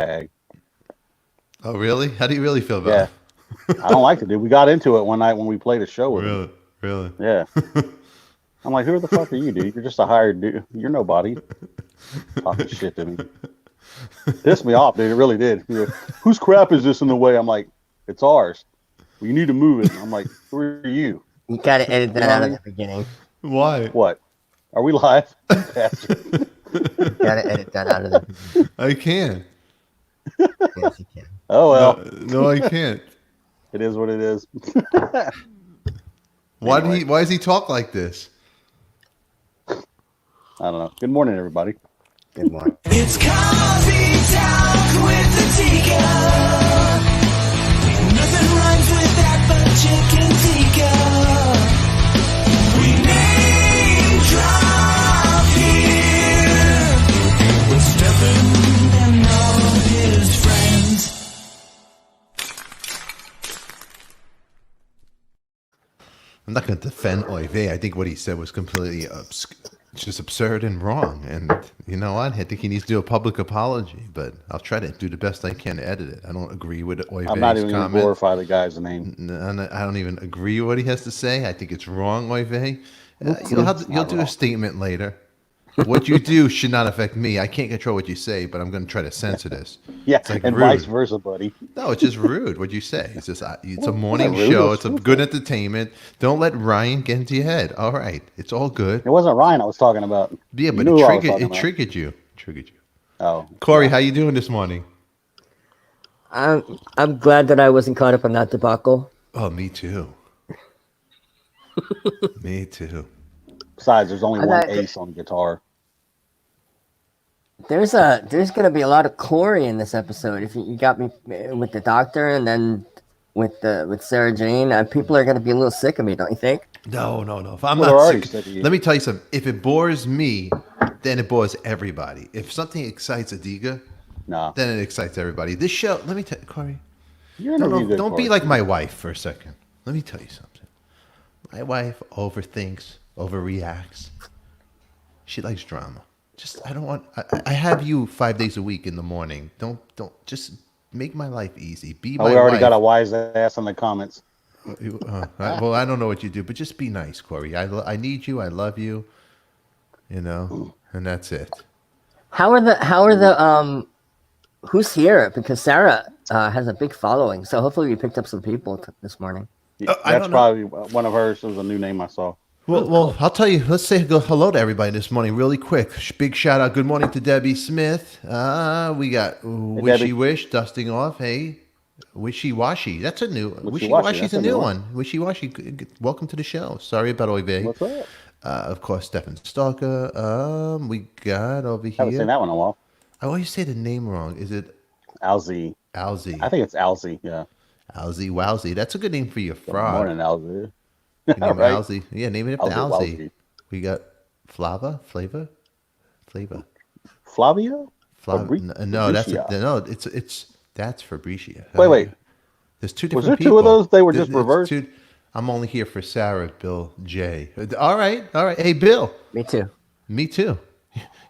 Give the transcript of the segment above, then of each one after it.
Oh, really? How do you really feel about Yeah, I don't like the dude. We got into it one night when we played a show it? with him. Really? Really? Yeah, I'm like, who the fuck are you, dude? You're just a hired dude. You're nobody. Talking shit to me. Pissed me off, dude. It really did. He goes, whose crap is this in the way? I'm like, it's ours. Well, you need to move it. I'm like, who are you? You gotta edit You that know what out I of the mean? beginning. Why? What? Are we live? You bastard. You gotta edit that out of the beginning. I can't. Yes, you can. Oh No, well, no, I can't. it is what it is. Why did Anyway, he? Why does he talk like this? I don't know. Good morning, everybody. Good morning. It's coffee talk with Adika. Nothing rhymes with that but chicken tikka. We name drop here with Stefan and all his friends. I'm not going to defend Oive. I think what he said was completely just absurd and wrong. And you know what? I think he needs to do a public apology. But I'll try to do the best I can to edit it. I don't agree with Oive's I'm not even going to comment. glorify the guy's name. I don't even agree with what he has to say. I think it's wrong, Oive. You'll do a statement later. What you do should not affect me. I can't control what you say, but I'm going to try to censor this. Yeah, It's like and rude. vice versa, buddy. No, it's just rude. What you say? It's just it's a Well, morning not rude, show. it It's a was good entertainment. Don't let Ryan get into your head. All right, it's all good. It wasn't Ryan I was talking about. Yeah, You but knew it who I was triggered. talking It about. triggered you. Triggered you. Oh, Corey, how you doing this morning? I'm glad that I wasn't caught up on that debacle. Oh, me too. Me too. besides, there's only I one like it. ace on guitar. There's gonna be a lot of Corey in this episode. If you got me with the doctor and then with Sarah Jane, people are gonna be a little sick of me, don't you think? No. If I'm Well, they're not already sick, sick of you. let me tell you something. If it bores me, then it bores everybody. If something excites Adika, Nah, then it excites everybody. This show, let me tell you, Corey. you're interview good. Don't be Corey. like my wife for a second. Let me tell you something. My wife overthinks, overreacts. She likes drama. I don't want. I have you 5 days a week in the morning. Don't just make my life easy. Be Oh, my we already wife. got a wise ass in the comments. Well, I don't know what you do, but just be nice, Corey. I need you. I love you. And that's it. How are the who's here? Because Sarah has a big following, so hopefully we picked up some people this morning. I That's don't know. probably one of hers. It was a new name I saw. Well, I'll tell you. Let's say hello to everybody this morning, really quick. Big shout out. Good morning to Debbie Smith. We got Wishy Debbie. Wish dusting off. Hey, Wishy Washy. That's a new Wishy Washy, Washy's that's a a new new one. Wishy Washy. Welcome to the show. Sorry about Oive. What's up? Of course, Stefan Stalker. We got over Haven't seen here. that one in a while. I always say the name wrong. Is it Alzy. Alzy? I think it's Alzy. Yeah. Alzy Wowzy. That's a good name for your Good frog. morning, Alzy. You name it Right. Alzy. Yeah, name it after Alzy, Alzy. Wowzy. We got Flavor. Flavia? Flav- Fabri- no, Fabricia. it's that's Fabricia. Wait. There's two Was different there people. two of those? They were just It's reversed? I'm only here for Sarah, Bill, Jay. All right. Hey, Bill. Me too. Me too.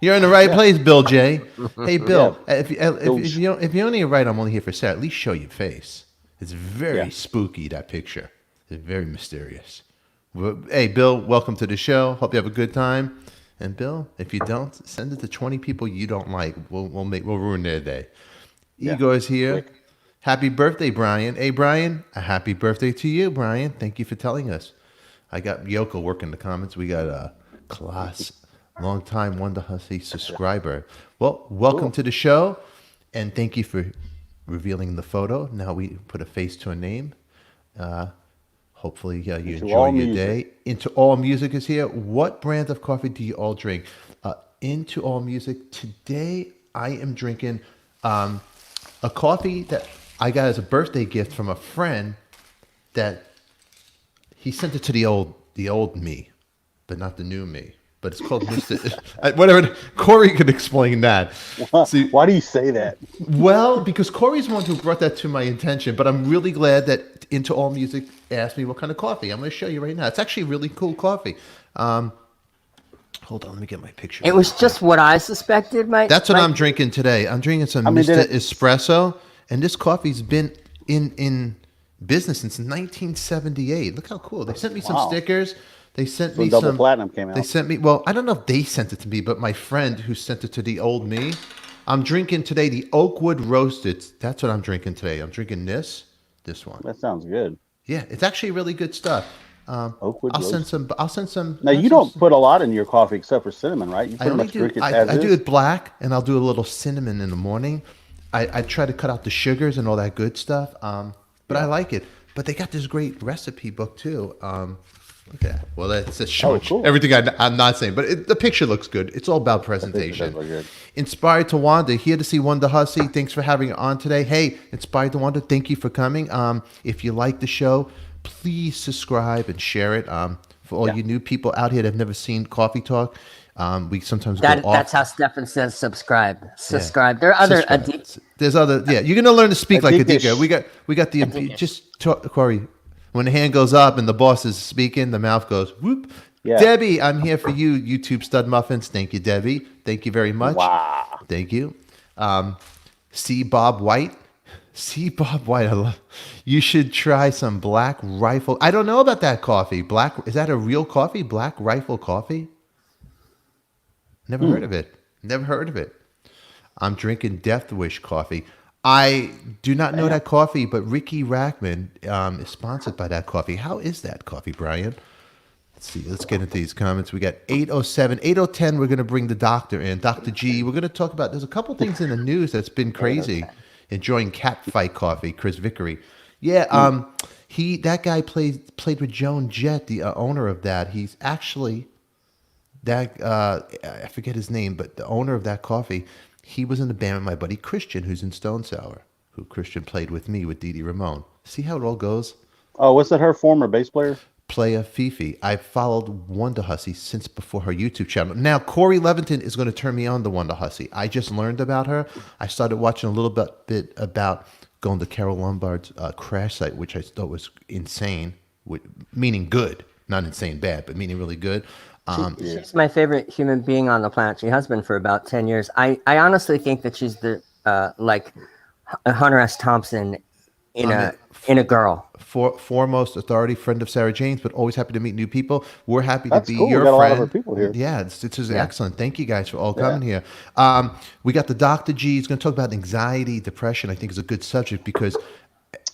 You're in the right place, Bill J. Hey, Bill. Yeah. If you only right, I'm only here for Sarah. At least show your face. It's very Yeah. spooky, that picture. It's very mysterious. Hey, Bill. Welcome to the show. Hope you have a good time. And Bill, if you don't, send it to 20 people you don't like. We'll ruin their day. Yeah. Igor's here. Quick. Happy birthday, Brian. Hey, Brian, a happy birthday to you, Brian. Thank you for telling us. I got Yoko working the comments. We got a class, long-time Wonderhussy subscriber. Well, welcome to the show, and thank you for revealing the photo. Now we put a face to a name. Hopefully, you enjoy All your Music. day. Into All Music is here. What brand of coffee do you all drink? Into All Music. Today, I am drinking a coffee that I got as a birthday gift from a friend that he sent it to the old me, but not the new me. But it's called Mr. Whatever. Corey could explain that. See, Why do you say that? well, because Corey's the one who brought that to my attention, but I'm really glad that Into All Music asked me what kind of coffee. I'm going to show you right now. It's actually really cool coffee. Hold on, let me get my picture. It was just what I suspected. That's what I'm drinking today. I'm drinking some Mr. Espresso, and this coffee's been in business since 1978. Look how cool! They sent me some stickers. They sent me double some platinum came out. They sent me. Well, I don't know if they sent it to me, but my friend who sent it to the old me. I'm drinking today the Oakwood Roasted. That's what I'm drinking today. I'm drinking this one. That sounds good. Yeah, it's actually really good stuff. Oakwood I'll Roasted. send some. Now you don't put a lot in your coffee except for cinnamon, right? You I pretty only much do. drink it I as do is? it black, and I'll do a little cinnamon in the morning. I try to cut out the sugars and all that good stuff. But I like it. But they got this great recipe book too. Look at that. Well, that's just showing cool. everything I'm not saying, but the picture looks good. It's all about presentation. does look good. Inspired to Wander, here to see Wonderhussy. Thanks for having it on today. Hey, Inspired to Wander, thank you for coming. If you like the show, please subscribe and share it. For all you new people out here that have never seen Coffee Talk, we sometimes go off. That's how Stefan says subscribe. Subscribe. There are other Subscribe. There's other. Yeah, you're gonna learn to speak like Adika. Adika. We got the just talk, Corey. When the hand goes up and the boss is speaking, the mouth goes whoop. Yeah. Debbie, I'm here for you, YouTube Stud Muffins. Thank you, Debbie. Thank you very much. Wow. Thank you. C. Bob White. C. Bob White. You should try some Black Rifle. I don't know about that coffee. Is that a real coffee? Black Rifle coffee? Never heard of it. Never heard of it. I'm drinking Death Wish coffee. I do not know that coffee, but Ricky Rackman is sponsored by that coffee. How is that coffee, Brian? Let's see. Let's get into these comments. We got 807, 8010. We're going to bring the doctor in. Dr. G. We're going to talk about, there's a couple things in the news that's been crazy. Enjoying cat fight coffee, Chris Vickery. Yeah, that guy played with Joan Jett, the owner of that. He's actually I forget his name, but the owner of that coffee. He was in the band with my buddy Christian, who's in Stone Sour, who Christian played with me with Dee Dee Ramone. See how it all goes? Oh, was that her former bass player? Playa Fifi. I followed Wonderhussy since before her YouTube channel. Now, Corey Leviton is going to turn me on to Wonderhussy. I just learned about her. I started watching a little bit about going to Carol Lombard's crash site, which I thought was insane, meaning good. Not insane bad, but meaning really good. She's my favorite human being on the planet. She has been for about 10 years. I honestly think that she's the like Hunter S. Thompson in a girl. Foremost authority, friend of Sarah Jane's, but always happy to meet new people. We're happy to be cool. your We got friend. a lot of our people here. Yeah, it's excellent. Thank you guys for all coming here. We got the Dr. G. He's going to talk about anxiety, depression. I think is a good subject because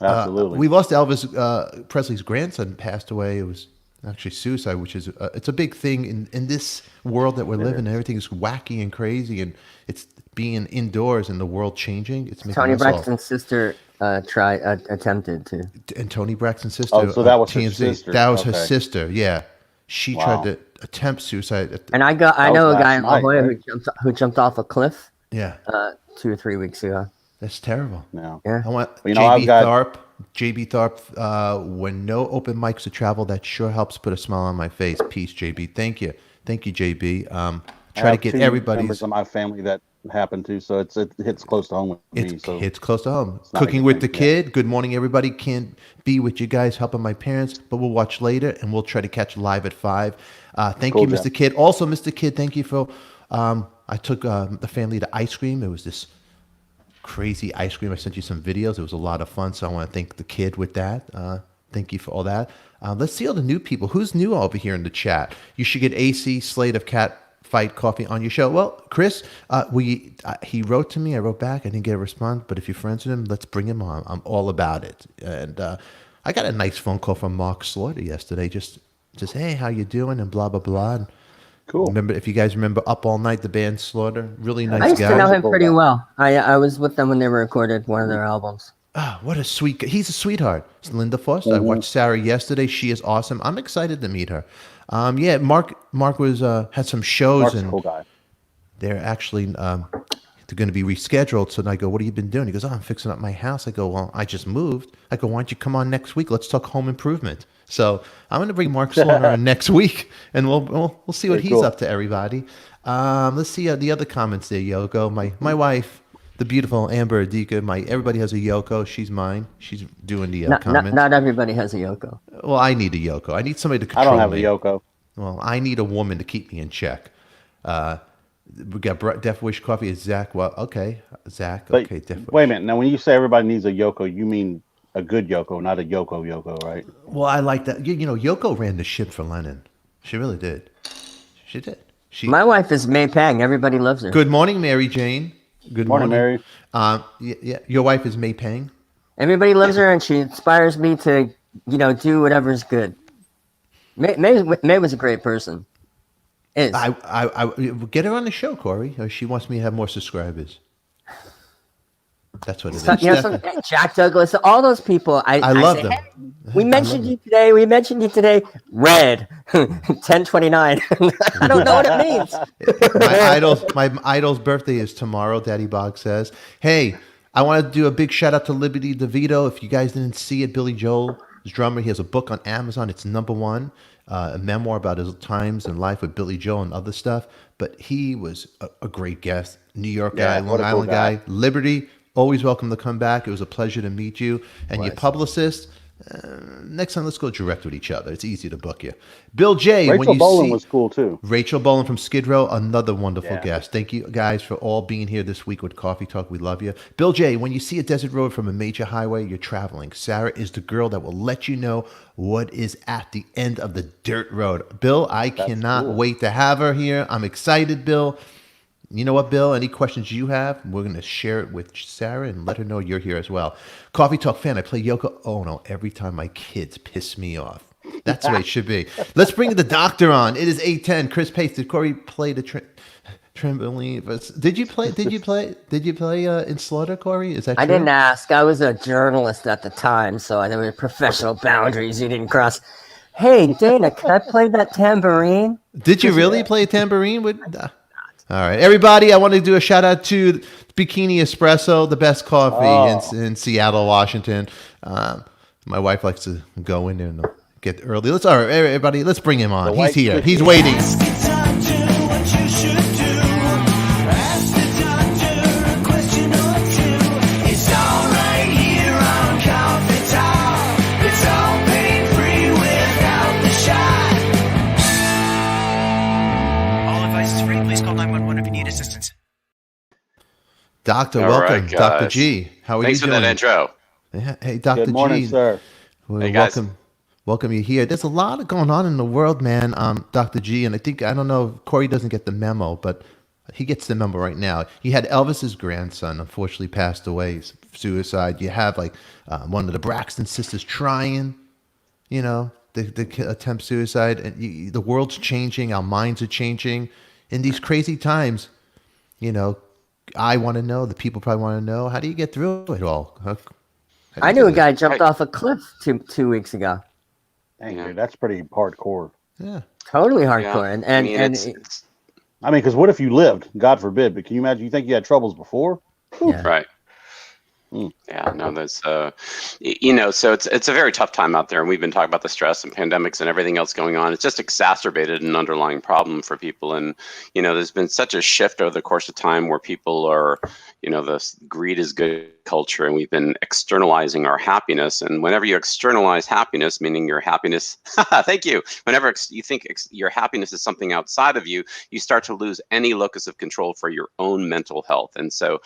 Absolutely. we lost Elvis Presley's grandson, passed away. It was actually suicide, which is it's a big thing in this world that we're living in. Everything is wacky and crazy, and it's being indoors and the world changing. It's making Tony us all- Braxton's sister attempted to. And Tony Braxton's sister. Oh, so that was her TMZ. sister. That was her Okay. sister. Yeah, she tried to attempt suicide. And I know a guy in La last Jolla night, who jumped off a cliff Yeah, 2 or 3 weeks ago. that's terrible. No. Yeah. I want You know, I've got- JB Tharp. When no open mics to travel, that sure helps put a smile on my face. Peace, JB. Thank you, JB. I Try to have get 2 everybody's. members of my family that happened to, so it hits close to home with me. So It's close to home. not a Cooking good with the thing, kid. Good morning, everybody. Can't be with you guys helping my parents, but we'll watch later and we'll try to catch live at 5. Thank Cool, you, Mr. Jeff. Kid. Also, Mr. Kid, thank you for. I took the family to ice cream. It was this crazy ice cream. I sent you some videos. It was a lot of fun. So I want to thank the kid with that. Thank you for all that. Let's see all the new people. Who's new over here in the chat? You should get AC Slate of Cat Fight Coffee on your show. Well, Chris, he wrote to me. I wrote back. I didn't get a response. But if you're friends with him, let's bring him on. I'm all about it. And I got a nice phone call from Mark Slaughter yesterday. Just hey, how you doing? And blah blah blah. And cool. remember, if you guys remember Up All Night, the band Slaughter, really nice I used guy. to know him pretty well. I was with them when they recorded one of their albums. Oh, what a sweet guy. He's a sweetheart. It's Linda Foster. I watched Sarah yesterday. She is awesome. I'm excited to meet her. Yeah, Mark was had some shows Mark's a and cool guy. they're actually they're going to be rescheduled. So I go, what have you been doing? He goes, oh, I'm fixing up my house. I go, well, I just moved. I go, why don't you come on next week? Let's talk home improvement. So I'm going to bring Mark Slaughter on next week, and we'll see what Very he's cool. up to, everybody. Let's see the other comments there, Yoko. My wife, the beautiful Amber Adika. Everybody has a Yoko. She's mine. She's doing the comments. Not everybody has a Yoko. Well, I need a Yoko. I need somebody to control I don't have a me. Yoko. Well, I need a woman to keep me in check. We got Death Wish Coffee. Is Zach? Well, okay, Zach. But Okay, Death Wish. wait a minute. Now, when you say everybody needs a Yoko, you mean a good Yoko, not a Yoko, right? Well, I like that. You know, Yoko ran the ship for Lennon. She really did. She did. My wife is May Pang. Everybody loves her. Good morning, Mary Jane. Good Morning, Mary. Yeah, your wife is May Pang. Everybody loves her, and she inspires me to, do whatever's good. May was a great person. Is. I get her on the show, Corey. She wants me to have more subscribers. That's what it is. Jack Douglas, all those people. I love say, them. Hey, we mentioned you today. We mentioned you today. Red, 1029. I don't know what it means. My idol's birthday is tomorrow. Daddy Bog says, "Hey, I want to do a big shout out to Liberty DeVito. If you guys didn't see it, Billy Joel's drummer. He has a book on Amazon. It's #1, a memoir about his times and life with Billy Joel and other stuff. But he was a great guest. New York guy, Long Island guy. Liberty, always welcome to come back. It was a pleasure to meet you. And your publicist, next time let's go direct with each other. It's easy to book you. Bill J. Rachel Bolan was cool too. Rachel Bolan from Skid Row, another wonderful guest. Thank you guys for all being here this week with Coffee Talk. We love you. Bill J., when you see a desert road from a major highway, you're traveling. Sarah is the girl that will let you know what is at the end of the dirt road. Bill, I cannot wait to have her here. I'm excited, Bill. You know what, Bill? Any questions you have, we're going to share it with Sarah and let her know you're here as well. Coffee Talk fan, I play Yoko Ono every time my kids piss me off. That's the way it should be. Let's bring the doctor on. It is 8:10. Chris Pace, did Corey play the trampoline? Did you play in Slaughter, Corey? Is that true? I didn't ask. I was a journalist at the time, so there were professional boundaries you didn't cross. Hey, Dana, can I play that tambourine? Did you really play a tambourine with... All right, everybody, I want to do a shout out to Bikini Espresso, the best coffee in Seattle, Washington. My wife likes to go in there and get early. All right, everybody, let's bring him on. He's here. He's waiting. Doctor, welcome. Right, Dr. G. How are Thanks you doing? Thanks for that intro. Yeah. Hey, Dr. Good morning, G. sir. Hey, guys. Welcome you here. There's a lot going on in the world, man, Dr. G. And I don't know if Corey doesn't get the memo, but he gets the memo right now. He had Elvis's grandson, unfortunately passed away, suicide. You have one of the Braxton sisters trying, to attempt suicide. And the world's changing. Our minds are changing. In these crazy times, I want to know, the people probably want to know, how do you get through it all? I knew a guy jumped off a cliff two weeks ago. Dang, dude, that's pretty hardcore. Yeah. Totally hardcore. Yeah. Because what if you lived? God forbid. But can you imagine? You think you had troubles before? Yeah. Right. Yeah, no, that's so it's a very tough time out there, and we've been talking about the stress and pandemics and everything else going on. It's just exacerbated an underlying problem for people, and there's been such a shift over the course of time where people are, this greed is good culture, and we've been externalizing our happiness. And whenever you externalize happiness, meaning your happiness, thank you. Whenever you think your happiness is something outside of you, you start to lose any locus of control for your own mental health. And so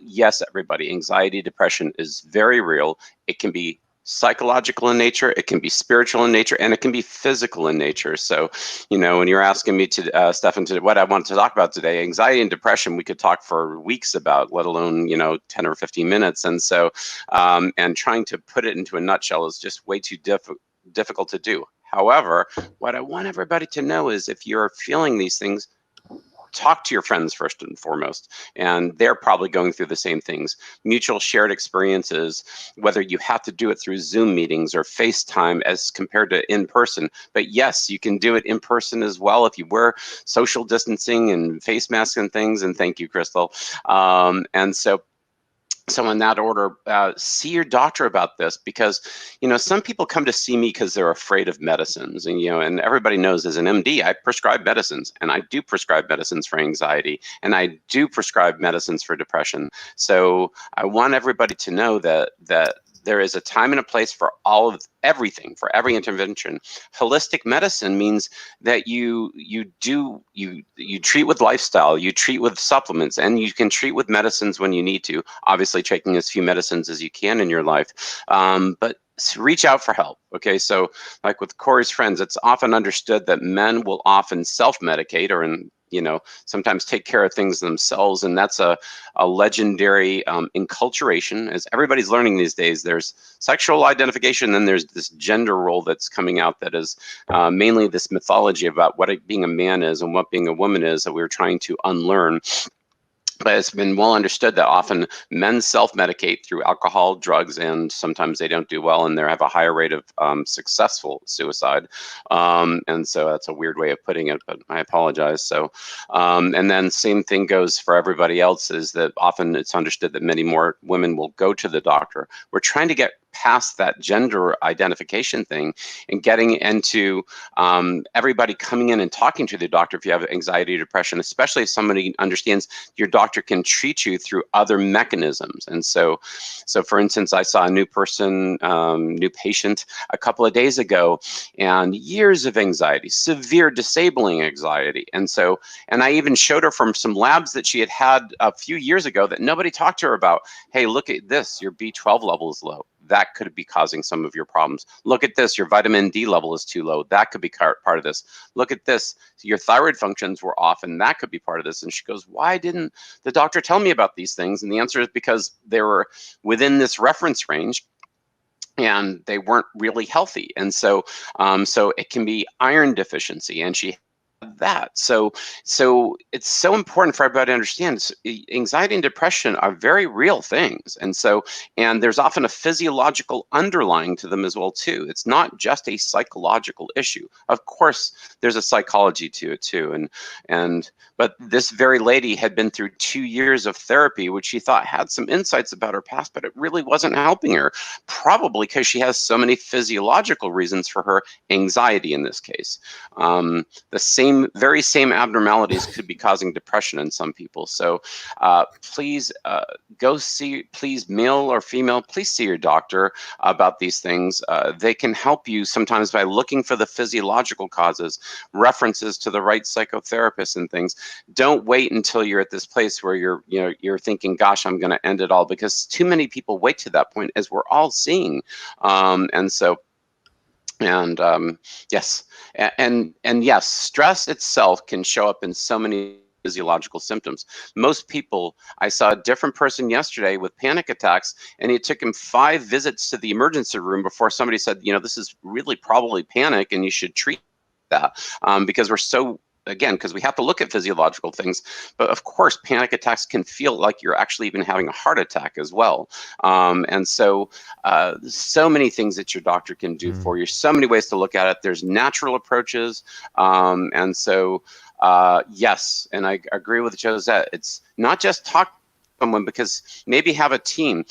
yes, everybody, anxiety, depression is very real. It can be psychological in nature, it can be spiritual in nature, and it can be physical in nature. So, when you're asking me to, Stefan, to what I want to talk about today, anxiety and depression, we could talk for weeks about, let alone, 10 or 15 minutes. And so, and trying to put it into a nutshell is just way too difficult to do. However, what I want everybody to know is if you're feeling these things, talk to your friends first and foremost, and they're probably going through the same things. Mutual shared experiences, whether you have to do it through Zoom meetings or FaceTime as compared to in person. But yes, you can do it in person as well if you wear social distancing and face masks and things. And thank you, Crystal. And so in that order, see your doctor about this, because some people come to see me because they're afraid of medicines, and everybody knows as an MD I prescribe medicines, and I do prescribe medicines for anxiety, and I do prescribe medicines for depression. So I want everybody to know that there is a time and a place for all of everything, for every intervention. Holistic medicine means that you treat with lifestyle, you treat with supplements, and you can treat with medicines when you need to, obviously taking as few medicines as you can in your life, but reach out for help. Okay, so like with Corey's friends, it's often understood that men will often self-medicate or sometimes take care of things themselves, and that's a legendary enculturation. As everybody's learning these days, there's sexual identification, and there's this gender role that's coming out that is mainly this mythology about what being a man is and what being a woman is that we're trying to unlearn. But it's been well understood that often men self-medicate through alcohol, drugs, and sometimes they don't do well, and they have a higher rate of successful suicide. And so that's a weird way of putting it, but I apologize. So, and then same thing goes for everybody else, is that often it's understood that many more women will go to the doctor. We're trying to get past that gender identification thing and getting into everybody coming in and talking to the doctor if you have anxiety or depression, especially if somebody understands your doctor can treat you through other mechanisms. And so for instance, I saw a new patient a couple of days ago, and years of anxiety, severe disabling anxiety. And I even showed her from some labs that she had a few years ago that nobody talked to her about. Hey, look at this, your B12 level is low. That could be causing some of your problems. Look at this, your vitamin D level is too low. That could be part of this. Look at this, your thyroid functions were off, and that could be part of this. And she goes, why didn't the doctor tell me about these things? And the answer is because they were within this reference range and they weren't really healthy. And so it can be iron deficiency, and she that. So it's so important for everybody to understand anxiety and depression are very real things. And there's often a physiological underlying to them as well too. It's not just a psychological issue. Of course, there's a psychology to it too. But this very lady had been through 2 years of therapy, which she thought had some insights about her past, but it really wasn't helping her, probably because she has so many physiological reasons for her anxiety in this case. The very same abnormalities could be causing depression in some people. So please please male or female, please see your doctor about these things. They can help you sometimes by looking for the physiological causes, references to the right psychotherapist and things. Don't wait until you're at this place where you're thinking, gosh, I'm going to end it all, because too many people wait to that point, as we're all seeing. Yes, and yes, stress itself can show up in so many physiological symptoms. Most people, I saw a different person yesterday with panic attacks, and it took him 5 visits to the emergency room before somebody said, this is really probably panic and you should treat that, because we're so, again, because we have to look at physiological things, but of course, panic attacks can feel like you're actually even having a heart attack as well. So many things that your doctor can do for you, so many ways to look at it. There's natural approaches. Yes, and I agree with Josette. It's not just talk to someone, because maybe have a team.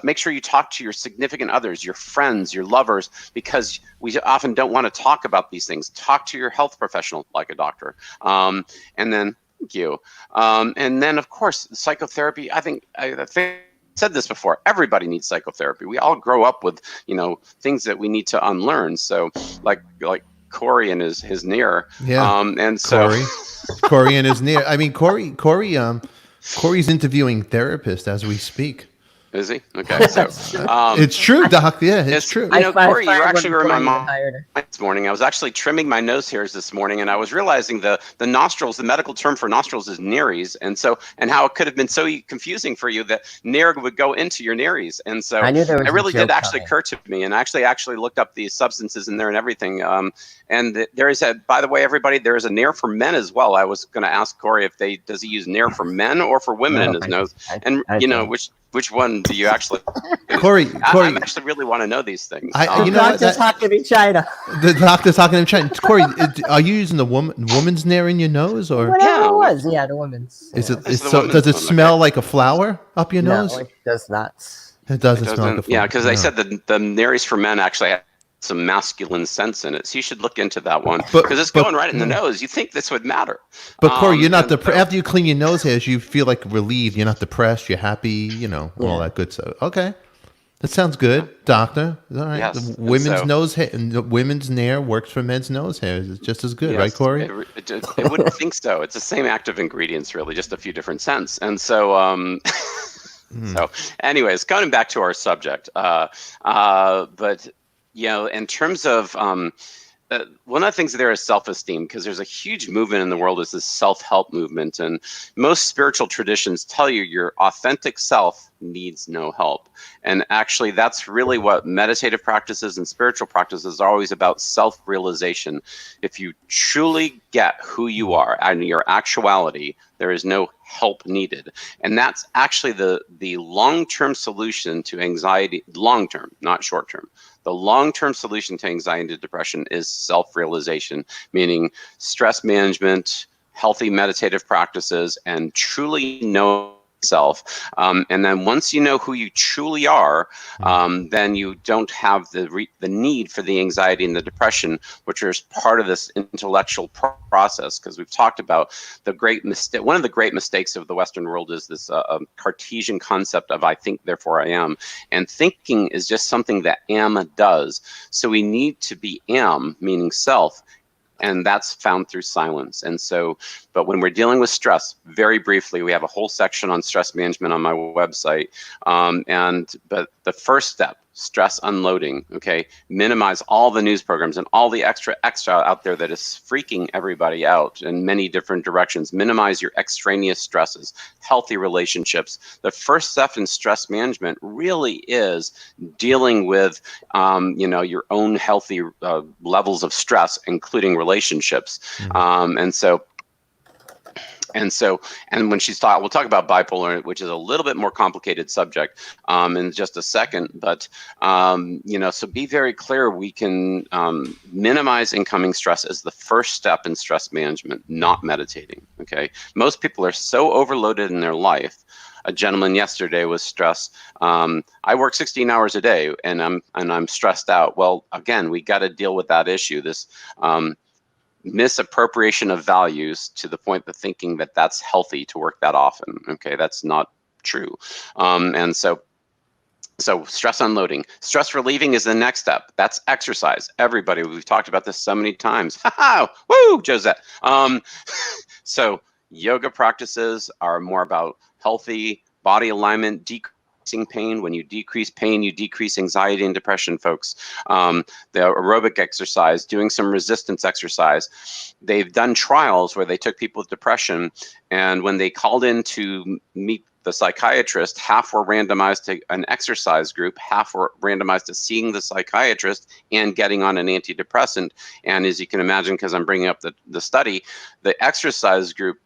Make sure you talk to your significant others, your friends, your lovers, because we often don't want to talk about these things. Talk to your health professional, like a doctor. And then, thank you. And then, of course, psychotherapy. I think I said this before. Everybody needs psychotherapy. We all grow up with, things that we need to unlearn. So, like Corey and his near. Yeah. And so Corey and his near. I mean, Corey's interviewing therapists as we speak. Is he? Okay. So it's true, Doc. Yeah, it's true. Corey, you actually were in my mind this morning. I was actually trimming my nose hairs this morning, and I was realizing the nostrils, the medical term for nostrils is nares, and how it could have been so confusing for you that nair would go into your nares. And so it really did actually occur to me, and actually looked up the substances in there and everything. And there is by the way, everybody, there is a nair for men as well. I was going to ask Corey if does he use nair for men or for women in his nose, and which one do you actually? Corey, I actually really want to know these things. The doctor's talking in China. The doctor's talking in China. Corey, are you using the woman's nair in your nose, or whatever it was? Yeah, the woman's. Does it smell like a flower up your nose? No, it does not. It doesn't smell like a flower. Yeah, because they said the nares for men actually have some masculine sense in it, so you should look into that one, because it's going right in the nose. You think this would matter, but Corey, you're not after you clean your nose hairs, you feel like relieved. You're not depressed. You're happy. All that good stuff. Okay, That sounds good, doctor. All right. Yes. The And women's so, nose hair, and the women's nair works for men's nose hairs. It's just as good, right, yes, Corey? it wouldn't think so. It's the same active ingredients, really, just a few different scents. And so, so, anyways, coming back to our subject, but in terms of one of the things there is self-esteem, because there's a huge movement in the world, is this self-help movement, and most spiritual traditions tell you your authentic self needs no help. And actually, that's really what meditative practices and spiritual practices are always about: self-realization. If you truly get who you are and your actuality, there is no help needed. And that's actually the long-term solution to anxiety, long-term, not short-term. The long-term solution to anxiety and depression is self-realization, meaning stress management, healthy meditative practices, and truly know self. And then once you know who you truly are, then you don't have the need for the anxiety and the depression, which is part of this intellectual process. Because we've talked about the great mistake. One of the great mistakes of the Western world is this Cartesian concept of "I think, therefore I am," and thinking is just something that am does. So we need to be am, meaning self. And that's found through silence. And so, but when we're dealing with stress, very briefly, we have a whole section on stress management on my website. But the first step, stress unloading, okay? Minimize all the news programs and all the extra out there that is freaking everybody out in many different directions. Minimize your extraneous stresses, healthy relationships. The first step in stress management really is dealing with, your own healthy levels of stress, including relationships. And when she's we'll talk about bipolar, which is a little bit more complicated subject in just a second. But, so be very clear. We can minimize incoming stress as the first step in stress management, not meditating. Okay. Most people are so overloaded in their life. A gentleman yesterday was stressed. I work 16 hours a day and I'm stressed out. Well, again, we got to deal with that issue. This, misappropriation of values to the point of thinking that that's healthy to work that often. Okay, that's not true. And so stress unloading. Stress relieving is the next step. That's exercise. Everybody, we've talked about this so many times. Woo, Josette. So yoga practices are more about healthy body alignment, decreasing pain. When you decrease pain, you decrease anxiety and depression, folks. The aerobic exercise, doing some resistance exercise. They've done trials where they took people with depression, and when they called in to meet the psychiatrist, half were randomized to an exercise group, half were randomized to seeing the psychiatrist and getting on an antidepressant. And as you can imagine, because I'm bringing up the study, the exercise group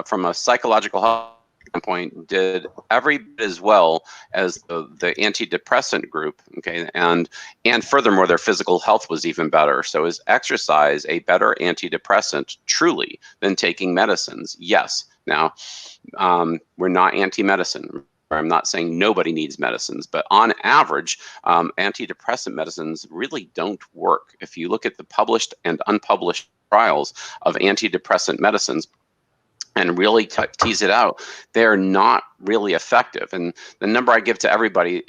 from a psychological health standpoint did every bit as well as the antidepressant group. Okay, and furthermore, their physical health was even better. So is exercise a better antidepressant truly than taking medicines? Yes. Now, we're not anti-medicine. I'm not saying nobody needs medicines, but on average, antidepressant medicines really don't work. If you look at the published and unpublished trials of antidepressant medicines and really tease it out, they're not really effective. And the number I give to everybody,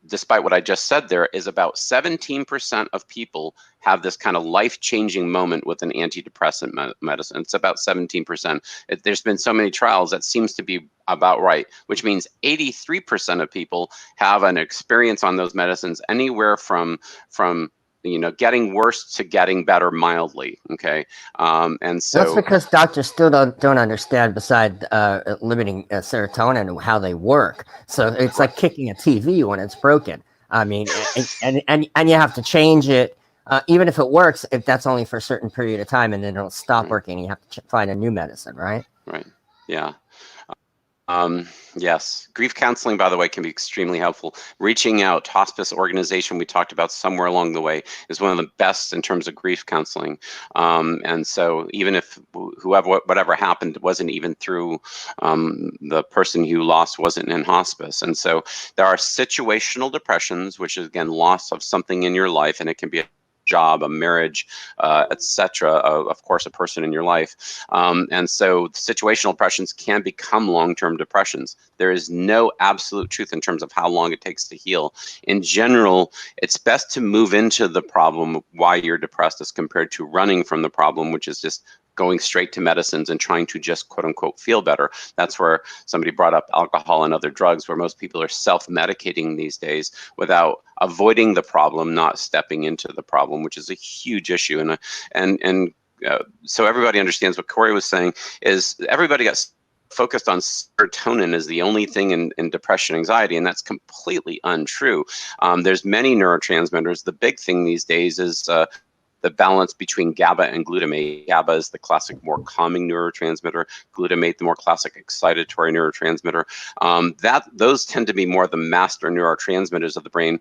despite what I just said there, is about 17% of people have this kind of life-changing moment with an antidepressant medicine. It's about 17%. There's been so many trials that seems to be about right, which means 83% of people have an experience on those medicines anywhere from getting worse to getting better mildly. Okay, and so that's because doctors still don't understand, beside limiting serotonin and how they work. So it's like kicking a TV when it's broken. I mean, and you have to change it, even if it works. If that's only for a certain period of time, and then it'll stop working, you have to find a new medicine, right? Right. Yeah. Yes, grief counseling, by the way, can be extremely helpful. Reaching out, hospice organization we talked about somewhere along the way is one of the best in terms of grief counseling. And so even if whatever happened wasn't even through the person you lost wasn't in hospice. And so there are situational depressions, which is again loss of something in your life, and it can be job, a marriage, etc. Of course, a person in your life. And so situational depressions can become long-term depressions. There is no absolute truth in terms of how long it takes to heal. In general, it's best to move into the problem why you're depressed as compared to running from the problem, which is just going straight to medicines and trying to just quote unquote feel better. That's where somebody brought up alcohol and other drugs, where most people are self-medicating these days without avoiding the problem, not stepping into the problem, which is a huge issue. So everybody understands what Corey was saying is everybody got focused on serotonin as the only thing in depression, anxiety, and that's completely untrue. There's many neurotransmitters. The big thing these days is the balance between GABA and glutamate. GABA is the classic, more calming neurotransmitter. Glutamate, the more classic excitatory neurotransmitter. Those tend to be more the master neurotransmitters of the brain,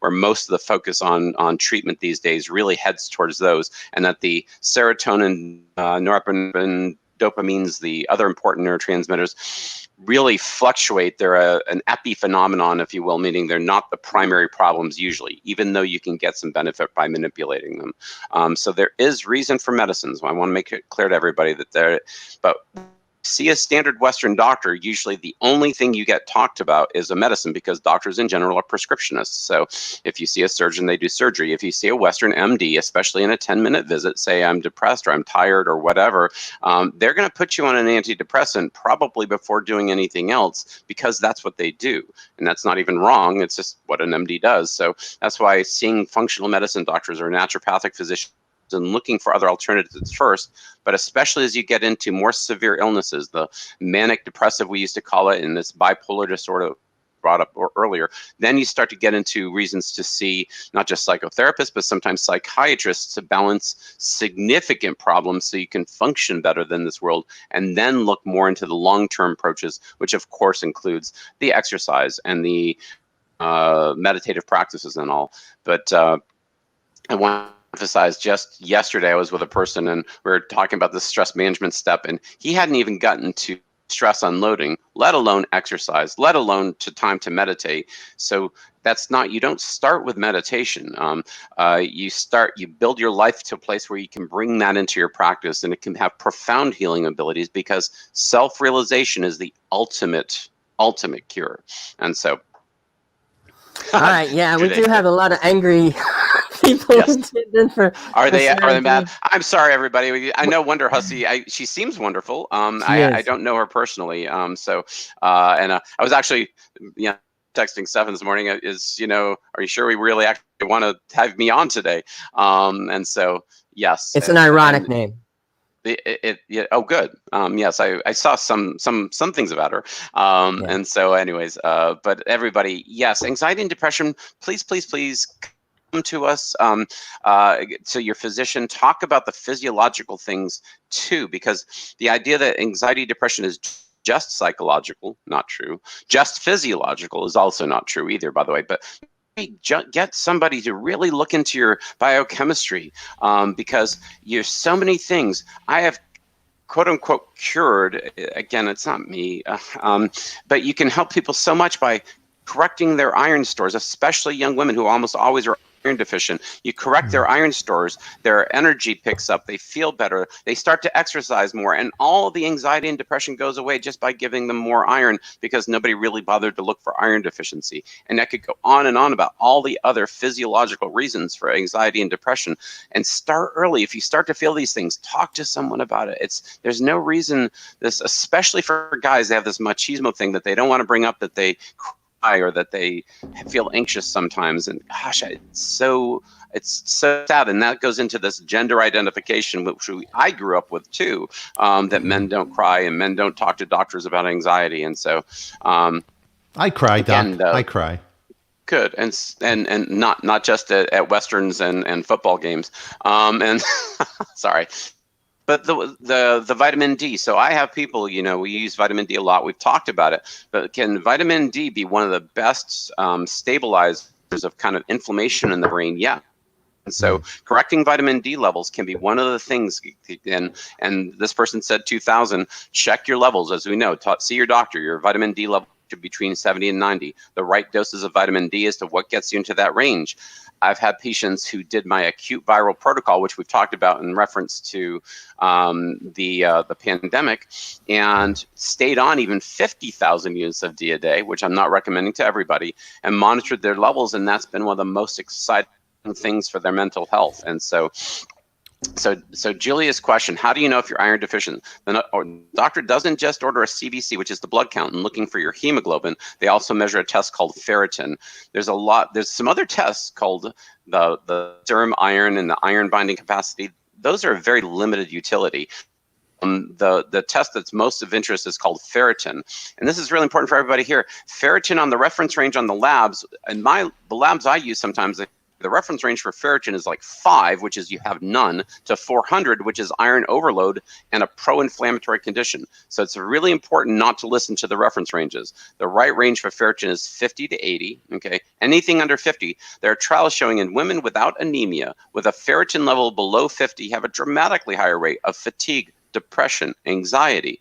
where most of the focus on treatment these days really heads towards those, and that the serotonin, norepinephrine, dopamines, the other important neurotransmitters, really fluctuate. They're an epiphenomenon, if you will, meaning they're not the primary problems usually, even though you can get some benefit by manipulating them. So there is reason for medicines. I want to make it clear to everybody that but see a standard Western doctor, usually the only thing you get talked about is a medicine, because doctors in general are prescriptionists. So if you see a surgeon, they do surgery. If you see a Western MD, especially in a 10-minute visit, say I'm depressed or I'm tired or whatever, they're going to put you on an antidepressant probably before doing anything else, because that's what they do. And that's not even wrong. It's just what an MD does. So that's why seeing functional medicine doctors or naturopathic physicians and looking for other alternatives first, but especially as you get into more severe illnesses, the manic depressive we used to call it, and this bipolar disorder brought up earlier, then you start to get into reasons to see not just psychotherapists, but sometimes psychiatrists to balance significant problems so you can function better than this world, and then look more into the long-term approaches, which of course includes the exercise and the meditative practices and all. But I want emphasize, just yesterday I was with a person and we were talking about the stress management step, and he hadn't even gotten to stress unloading, let alone exercise, let alone time to meditate. So that's not, you don't start with meditation. You build your life to a place where you can bring that into your practice, and it can have profound healing abilities, because self-realization is the ultimate cure. And so all right, yeah, we do have a lot of angry people. Yes. Are they mad? Saturday. I'm sorry, everybody. I know Wonderhussy. She seems wonderful. I don't know her personally. And I was actually, texting Stefan this morning. Are you sure we really actually want to have me on today? And so yes, it's an ironic name. Oh, good. Yes, I saw some things about her. And so anyways, but everybody, yes, anxiety and depression, please come to us, to your physician. Talk about the physiological things too, because the idea that anxiety, depression is just psychological, not true. Just physiological is also not true either, by the way. But get somebody to really look into your biochemistry, because there's so many things I have quote unquote cured. Again, it's not me, but you can help people so much by correcting their iron stores, especially young women who almost always are iron deficient. You correct their iron stores, their energy picks up, they feel better, they start to exercise more, and all the anxiety and depression goes away just by giving them more iron, because nobody really bothered to look for iron deficiency. And that could go on and on about all the other physiological reasons for anxiety and depression. And start early. If you start to feel these things, talk to someone about it. There's no reason, this, especially for guys, they have this machismo thing that they don't want to bring up, that they or that they feel anxious sometimes, and gosh, it's so sad. And that goes into this gender identification, which I grew up with too, that men don't cry and men don't talk to doctors about anxiety. And so I cry, again, Doc. I cry. Good. And not just at Westerns and football games, and sorry. But the vitamin D. So I have people, we use vitamin D a lot. We've talked about it. But can vitamin D be one of the best stabilizers of kind of inflammation in the brain? Yeah. And so correcting vitamin D levels can be one of the things. And this person said 2000, check your levels. As we know, see your doctor. Your vitamin D level between 70 and 90. The right doses of vitamin D as to what gets you into that range. I've had patients who did my acute viral protocol, which we've talked about in reference to the pandemic, and stayed on even 50,000 units of D a day, which I'm not recommending to everybody, and monitored their levels, and that's been one of the most exciting things for their mental health. And so Julia's question, how do you know if you're iron deficient? The doctor doesn't just order a CBC, which is the blood count, and looking for your hemoglobin. They also measure a test called ferritin. There's some other tests called the serum iron and the iron binding capacity. Those are very limited utility. The test that's most of interest is called ferritin. And this is really important for everybody here. Ferritin on the reference range on the labs, and the labs I use sometimes, the reference range for ferritin is like 5, which is you have none, to 400, which is iron overload and a pro-inflammatory condition. So it's really important not to listen to the reference ranges. The right range for ferritin is 50 to 80, okay? Anything under 50. There are trials showing in women without anemia with a ferritin level below 50 have a dramatically higher rate of fatigue, depression, anxiety.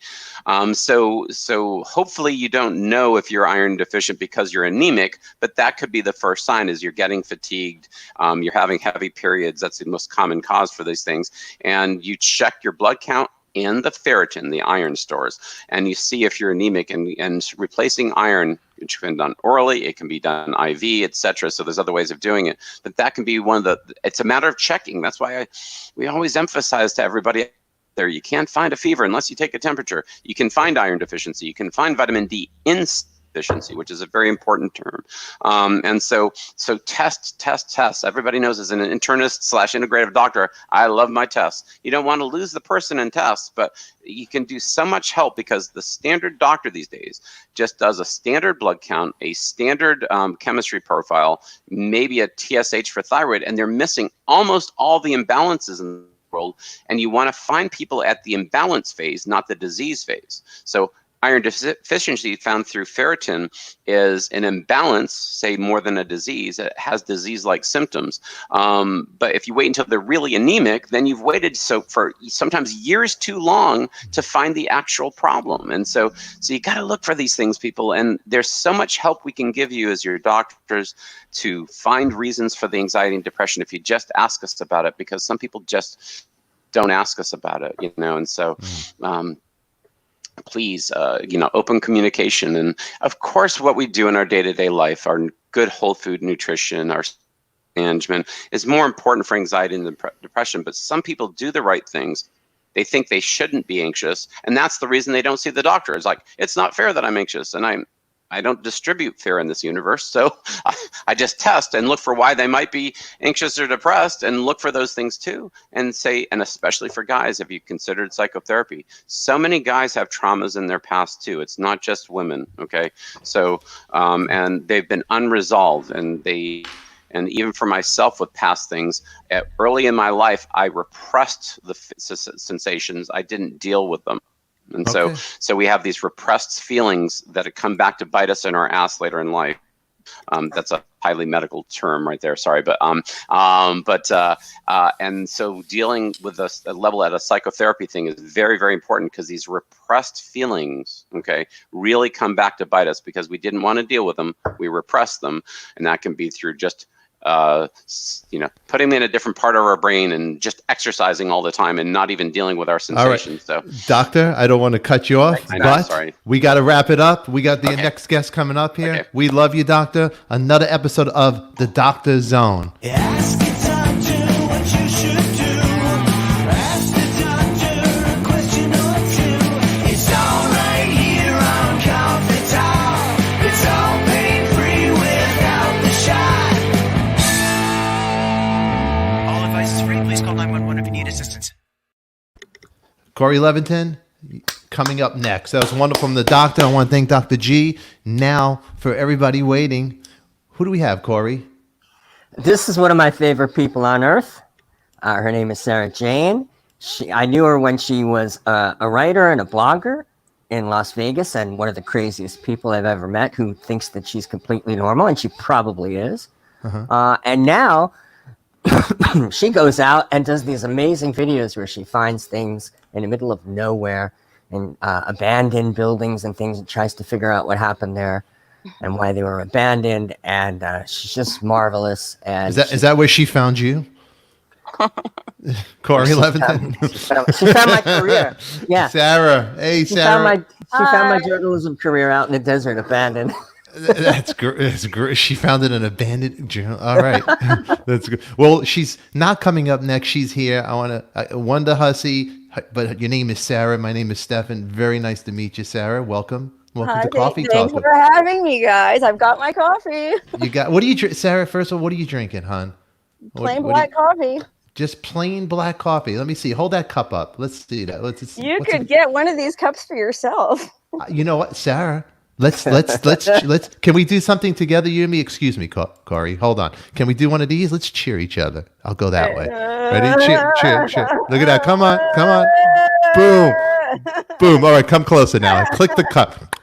So hopefully you don't know if you're iron deficient because you're anemic, but that could be the first sign is you're getting fatigued, you're having heavy periods. That's the most common cause for these things. And you check your blood count and the ferritin, the iron stores, and you see if you're anemic, and replacing iron, which can be done orally, it can be done IV, etc. So there's other ways of doing it, but that can be one of it's a matter of checking. That's why we always emphasize to everybody there, you can't find a fever unless you take a temperature. You can find iron deficiency. You can find vitamin D insufficiency, which is a very important term. And so test. Everybody knows as an internist / integrative doctor, I love my tests. You don't want to lose the person in tests, but you can do so much help because the standard doctor these days just does a standard blood count, a standard chemistry profile, maybe a TSH for thyroid, and they're missing almost all the imbalances in world, and you want to find people at the imbalance phase, not the disease phase. So iron deficiency found through ferritin is an imbalance, say more than a disease. It has disease-like symptoms. But if you wait until they're really anemic, then you've waited for sometimes years too long to find the actual problem. And so you got to look for these things, people. And there's so much help we can give you as your doctors to find reasons for the anxiety and depression if you just ask us about it, because some people just don't ask us about it, And so please, open communication. And of course, what we do in our day-to-day life, our good whole food nutrition, our management is more important for anxiety and depression. But some people do the right things. They think they shouldn't be anxious. And that's the reason they don't see the doctor. It's like, it's not fair that I'm anxious. And I don't distribute fear in this universe. So I just test and look for why they might be anxious or depressed, and look for those things too. And say, and especially for guys, have you considered psychotherapy? So many guys have traumas in their past too. It's not just women, okay? So, and they've been unresolved, and even for myself with past things, early in my life, I repressed the sensations. I didn't deal with them. And so we have these repressed feelings that come back to bite us in our ass later in life. That's a highly medical term right there. Sorry, and so dealing with a level at a psychotherapy thing is very, very important, because these repressed feelings, really come back to bite us because we didn't want to deal with them. We repressed them, and that can be through just putting them in a different part of our brain and just exercising all the time and not even dealing with our sensations. All right. So, Doctor, I don't want to cut you off, but we got to wrap it up. We got the next guest coming up here. Okay. We love you, Doctor. Another episode of The Doctor Zone. Ask the doctor what you should do. Ask the doctor a question or two. It's all right here on Coffee Talk. It's all pain-free without the shot. All advice is free. Please call 911 if you need assistance. Corey Levington, coming up next. That was wonderful from the doctor. I want to thank Dr. G. Now, for everybody waiting, who do we have, Corey? This is one of my favorite people on earth. Her name is Sarah Jane. I knew her when she was a writer and a blogger in Las Vegas, and one of the craziest people I've ever met, who thinks that she's completely normal, and she probably is. And now she goes out and does these amazing videos where she finds things in the middle of nowhere. and abandoned buildings and things, and tries to figure out what happened there and why they were abandoned. And she's just marvelous. And Is that where she found you? Corey Leventhal. she found my career. Yeah. Sarah. Hey, Sarah. She found my journalism career out in the desert, abandoned. That's great. She found it an abandoned journal. All right. That's good. Well, she's not coming up next. She's here. I want to Wonderhussy, but your name is Sarah. My name is Stefan. Very nice to meet you, Sarah. Welcome. Welcome to Coffee Talk. Thanks for having me, guys. I've got my coffee. You got, what do you drink, Sarah? First of all, what are you drinking, hon? Plain black coffee. Just plain black coffee. Let me see. Hold that cup up. Let's see that. You could get one of these cups for yourself. You know what, Sarah? Let's can we do something together, you and me? Excuse me, Corey. Hold on. Can we do one of these? Let's cheer each other. I'll go that way. Ready? Cheer. Look at that. Come on. Boom. All right, come closer now. Click the cup.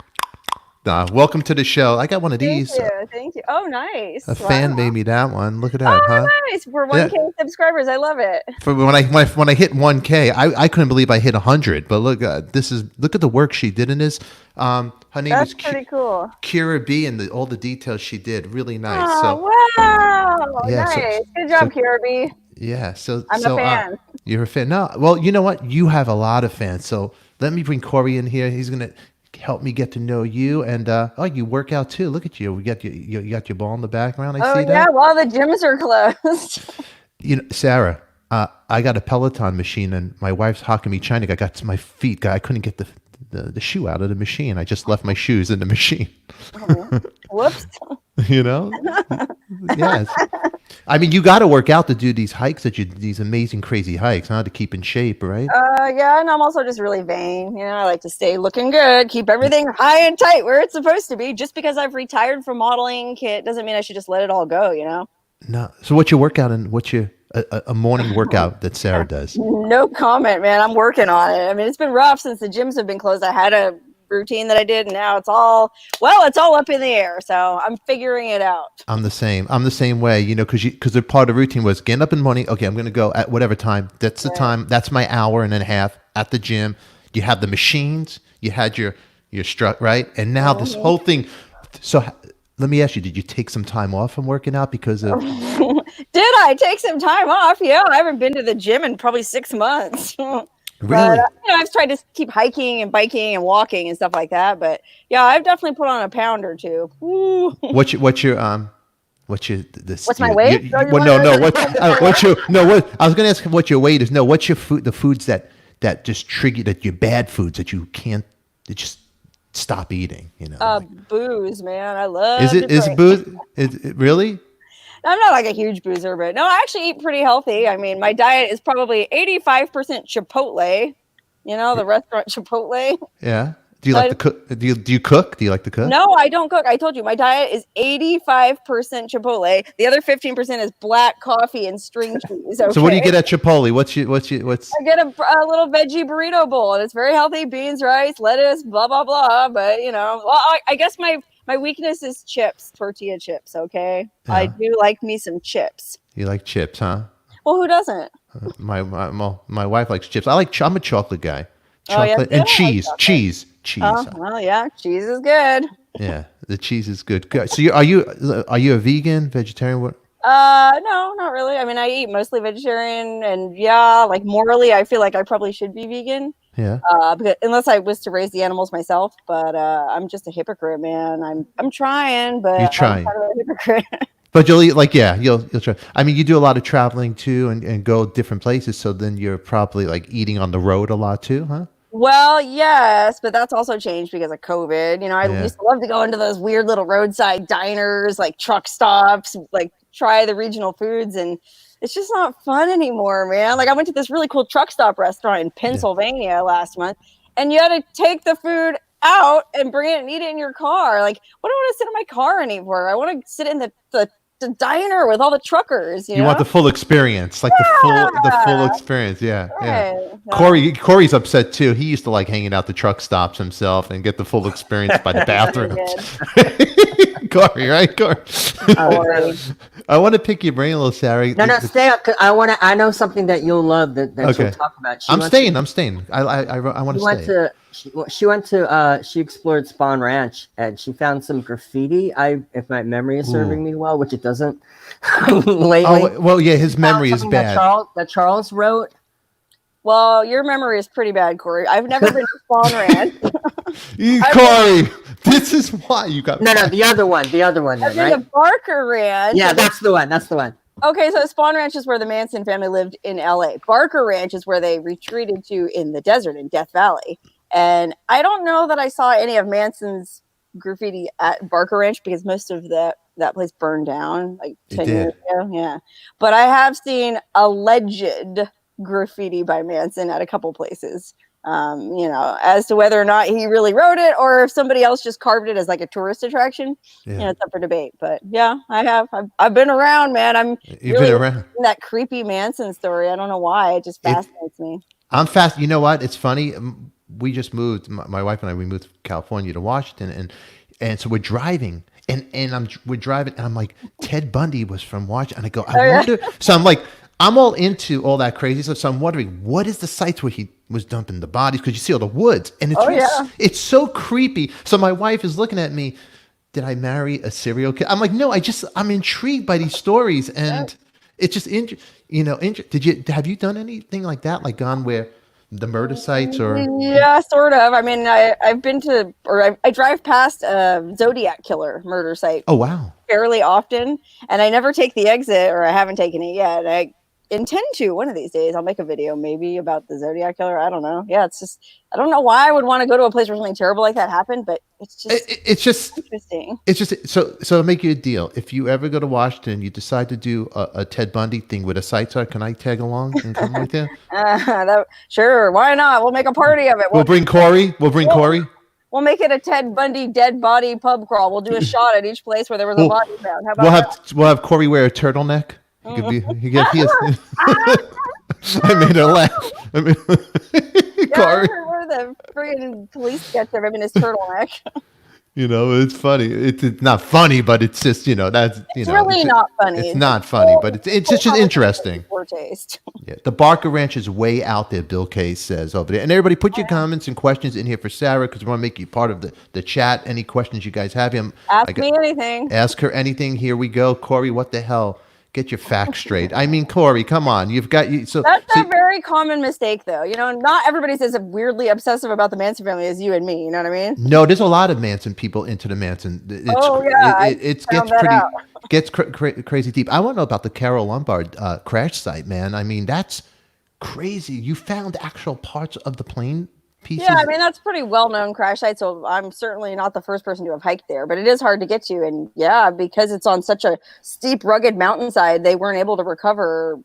Welcome to the show. I got one of these. Thank you. Oh, nice. A fan made me that one. Look at that, huh? Nice. We're 1K subscribers. I love it. For when I hit 1K, I couldn't believe I hit 100. But look, look at the work she did in this. Her name is pretty cool. Kira B, and all the details she did, really nice. Oh, wow. Yeah, nice. Good job, Kira B. Yeah. I'm a fan. You're a fan. No, well, you know what? You have a lot of fans. So let me bring Corey in here. He's gonna help me get to know you, and you work out too. Look at you. We got you got your ball in the background. I see that. Yeah, well, the gyms are closed. You know, Sarah, I got a Peloton machine, and my wife's hocking me China. I got to my feet. I couldn't get the shoe out of the machine. I just left my shoes in the machine. Whoops. You know? Yes. I mean, you got to work out to do these hikes these amazing, crazy hikes, huh? To keep in shape, right? Yeah, and I'm also just really vain. You know, I like to stay looking good, keep everything high and tight where it's supposed to be. Just because I've retired from modeling, Kit, doesn't mean I should just let it all go, you know? No. So what's your workout and what's your a morning workout that Sarah does? No comment, man. I'm working on it. I mean, it's been rough since the gyms have been closed. I had a routine that I did, and now it's all up in the air. So I'm figuring it out. I'm the same way, you know, because the part of the routine was getting up in the morning. Okay, I'm going to go at whatever time. That's the time. That's my hour and a half at the gym. You have the machines. You had your strut, right? And now this whole thing. So let me ask you, did you take some time off from working out because of... Did I take some time off? Yeah, I haven't been to the gym in probably 6 months. Really? But, I've tried to keep hiking and biking and walking and stuff like that. But yeah, I've definitely put on a pound or two. Woo. What's my weight? I was going to ask what your weight is. No, what's your food? The foods that just trigger, that your bad foods that you can't, that just stop eating. You know, booze, man. I love. Is booze? Is it really? I'm not like a huge boozer, but no, I actually eat pretty healthy. I mean, my diet is probably 85% Chipotle. You know, the restaurant Chipotle. Yeah. Do you like to cook? Do you cook? Do you like to cook? No, I don't cook. I told you my diet is 85% Chipotle. The other 15% is black coffee and string cheese. Okay? So what do you get at Chipotle? What's? I get a little veggie burrito bowl, and it's very healthy: beans, rice, lettuce, blah blah blah. But you know, well, I guess my weakness is chips, tortilla chips. Okay, yeah. I do like me some chips. You like chips, huh? Well, who doesn't? My wife likes chips. I'm a chocolate guy. Chocolate and cheese. Cheese. Oh, well, yeah, cheese is good. Yeah, the cheese is good. So are you a vegan, vegetarian? What? No, not really. I mean, I eat mostly vegetarian, and yeah, like morally, I feel like I probably should be vegan. Yeah. Because, unless I was to raise the animals myself, but I'm just a hypocrite, man. I'm trying, but you're trying. I'm kind of a hypocrite. But you'll eat, you'll try. I mean, you do a lot of traveling too, and go different places. So then you're probably like eating on the road a lot too, huh? Well, yes, but that's also changed because of COVID. You know, I used to love to go into those weird little roadside diners, like truck stops, like try the regional foods, and it's just not fun anymore, man. Like I went to this really cool truck stop restaurant in Pennsylvania last month, and you had to take the food out and bring it and eat it in your car. Like, what do I want to sit in my car anymore? I want to sit in the diner with all the truckers. You know? Want the full experience, like the full experience. Yeah, right. Yeah. Corey's upset too. He used to like hanging out the truck stops himself and get the full experience by the bathroom. Corey, right? Corey. Corey. I want to pick your brain a little, Sarah. No, stay up. 'Cause I know something that you'll love that Okay. you'll talk about. I'm staying. I want to stay. She explored Spawn Ranch and she found some graffiti. If my memory is serving me well, which it doesn't lately. Oh, well, yeah, his memory is Something bad. That Charles wrote. Well, your memory is pretty bad, Corey. I've never been to Spawn Ranch. Corey, this is why you got No, the other one. The other one, I've then, been right? to Barker Ranch. Yeah, that's the one. That's the one. Okay, so Spawn Ranch is where the Manson family lived in LA. Barker Ranch is where they retreated to in the desert in Death Valley. And I don't know that I saw any of Manson's graffiti at Barker Ranch because most of that place burned down like 10 years ago. Yeah. But I have seen alleged graffiti by Manson at a couple places. As to whether or not he really wrote it or if somebody else just carved it as like a tourist attraction, it's up for debate. But yeah, I have. I've been around, man. You've been around that creepy Manson story. I don't know why. It just fascinates me. I'm fast. You know what? It's funny. We just moved. My wife and I. We moved from California to Washington, and so we're driving, and we're driving, and I'm like, Ted Bundy was from Washington. And I go, I wonder. So I'm like, I'm all into all that crazy stuff. So I'm wondering, what is the sites where he was dumping the bodies? Because you see all the woods, and it's so creepy. So my wife is looking at me. Did I marry a serial killer? I'm like, no. I'm intrigued by these stories, and it's just have you done anything like that? Like gone where the murder sites or? Yeah, sort of. I mean, I've been to, or I drive past a Zodiac killer murder site. Oh wow! Fairly often, and I never take the exit, or I haven't taken it yet. I intend to one of these days. I'll make a video maybe about the Zodiac killer. I don't know. Yeah, it's just I don't know why I would want to go to a place where something terrible like that happened, but it's just interesting. It's just so I'll make you a deal. If you ever go to Washington, you decide to do a Ted Bundy thing with a sites are, can I tag along and come with you? Sure, why not? We'll make a party of it. We'll bring Corey. Corey. We'll make it a Ted Bundy dead body pub crawl. We'll do a shot at each place where there was a body found. How about we'll have Corey wear a turtleneck. He could be. I made her laugh. Corey. Where the friggin' police gets him in his turtleneck. It's funny. It's not funny, but it's just that's it's really not funny. It's not funny, but it's just interesting. Poor taste. Yeah, the Barker Ranch is way out there. Bill Case says over there, and everybody, put your comments and questions in here for Sarah because we want to make you part of the chat. Any questions you guys have? Ask me anything. Ask her anything. Here we go, Corey. What the hell? Get your facts straight. I mean, Corey, come on. You've got you. So that's a very common mistake, though. Not everybo's as weirdly obsessive about the Manson family as you and me. You know what I mean? No, there's a lot of Manson people into the Manson. Gets crazy deep. I want to know about the Carol Lombard crash site, man. I mean, that's crazy. You found actual parts of the plane pieces. Yeah, I mean that's pretty well-known crash site. So I'm certainly not the first person to have hiked there, but it is hard to get to. And yeah, because it's on such a steep, rugged mountainside, they weren't able to recover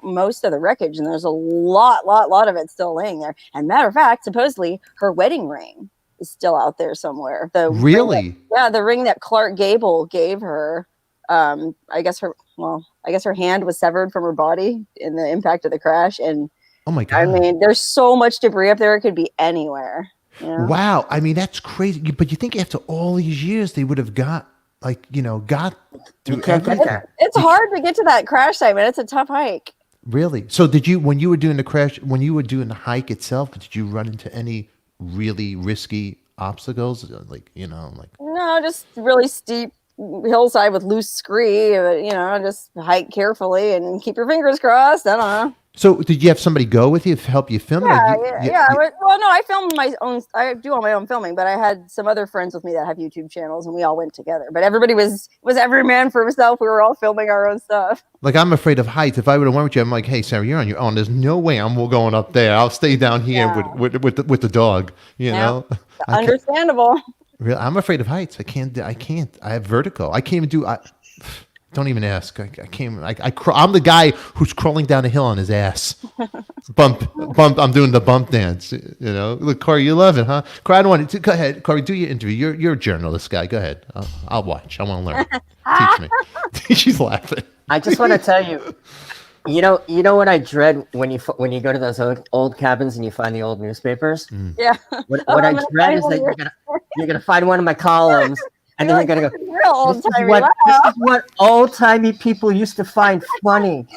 most of the wreckage, and there's a lot of it still laying there. And matter of fact, supposedly her wedding ring is still out there somewhere. The ring that Clark Gable gave her. I guess her hand was severed from her body in the impact of the crash, and oh my God. I mean, there's so much debris up there; it could be anywhere. Wow, I mean that's crazy. But you think after all these years they would have got through everything? It's hard to get to that crash site, man. It's a tough hike. Really? So did you, when you were doing the hike itself, did you run into any really risky obstacles? No, just really steep hillside with loose scree. Just hike carefully and keep your fingers crossed. I don't know. So did you have somebody go with you to help you film? Yeah. Well, no, I filmed my own. I do all my own filming, but I had some other friends with me that have YouTube channels, and we all went together. But everybody was every man for himself. We were all filming our own stuff. Like, I'm afraid of heights. If I would have went with you, I'm like, hey, Sarah, you're on your own. There's no way I'm going up there. I'll stay down here with the dog. You know, understandable. Really, I'm afraid of heights. I can't. I have vertigo. I can't even do. Don't even ask. I'm the guy who's crawling down a hill on his ass. Bump. I'm doing the bump dance. Look, Corey, you love it, huh? Corey, I don't want to. Go ahead, Corey. Do your interview. You're a journalist guy. Go ahead. I'll watch. I want to learn. Teach me. She's laughing. I just want to tell you. You know what I dread when you go to those old cabins and you find the old newspapers. Yeah. What I dread is that you're gonna find one of my columns And You're then you're like, gonna go. "This is real old This is timey. what Wow." this is what old timey people used to find funny.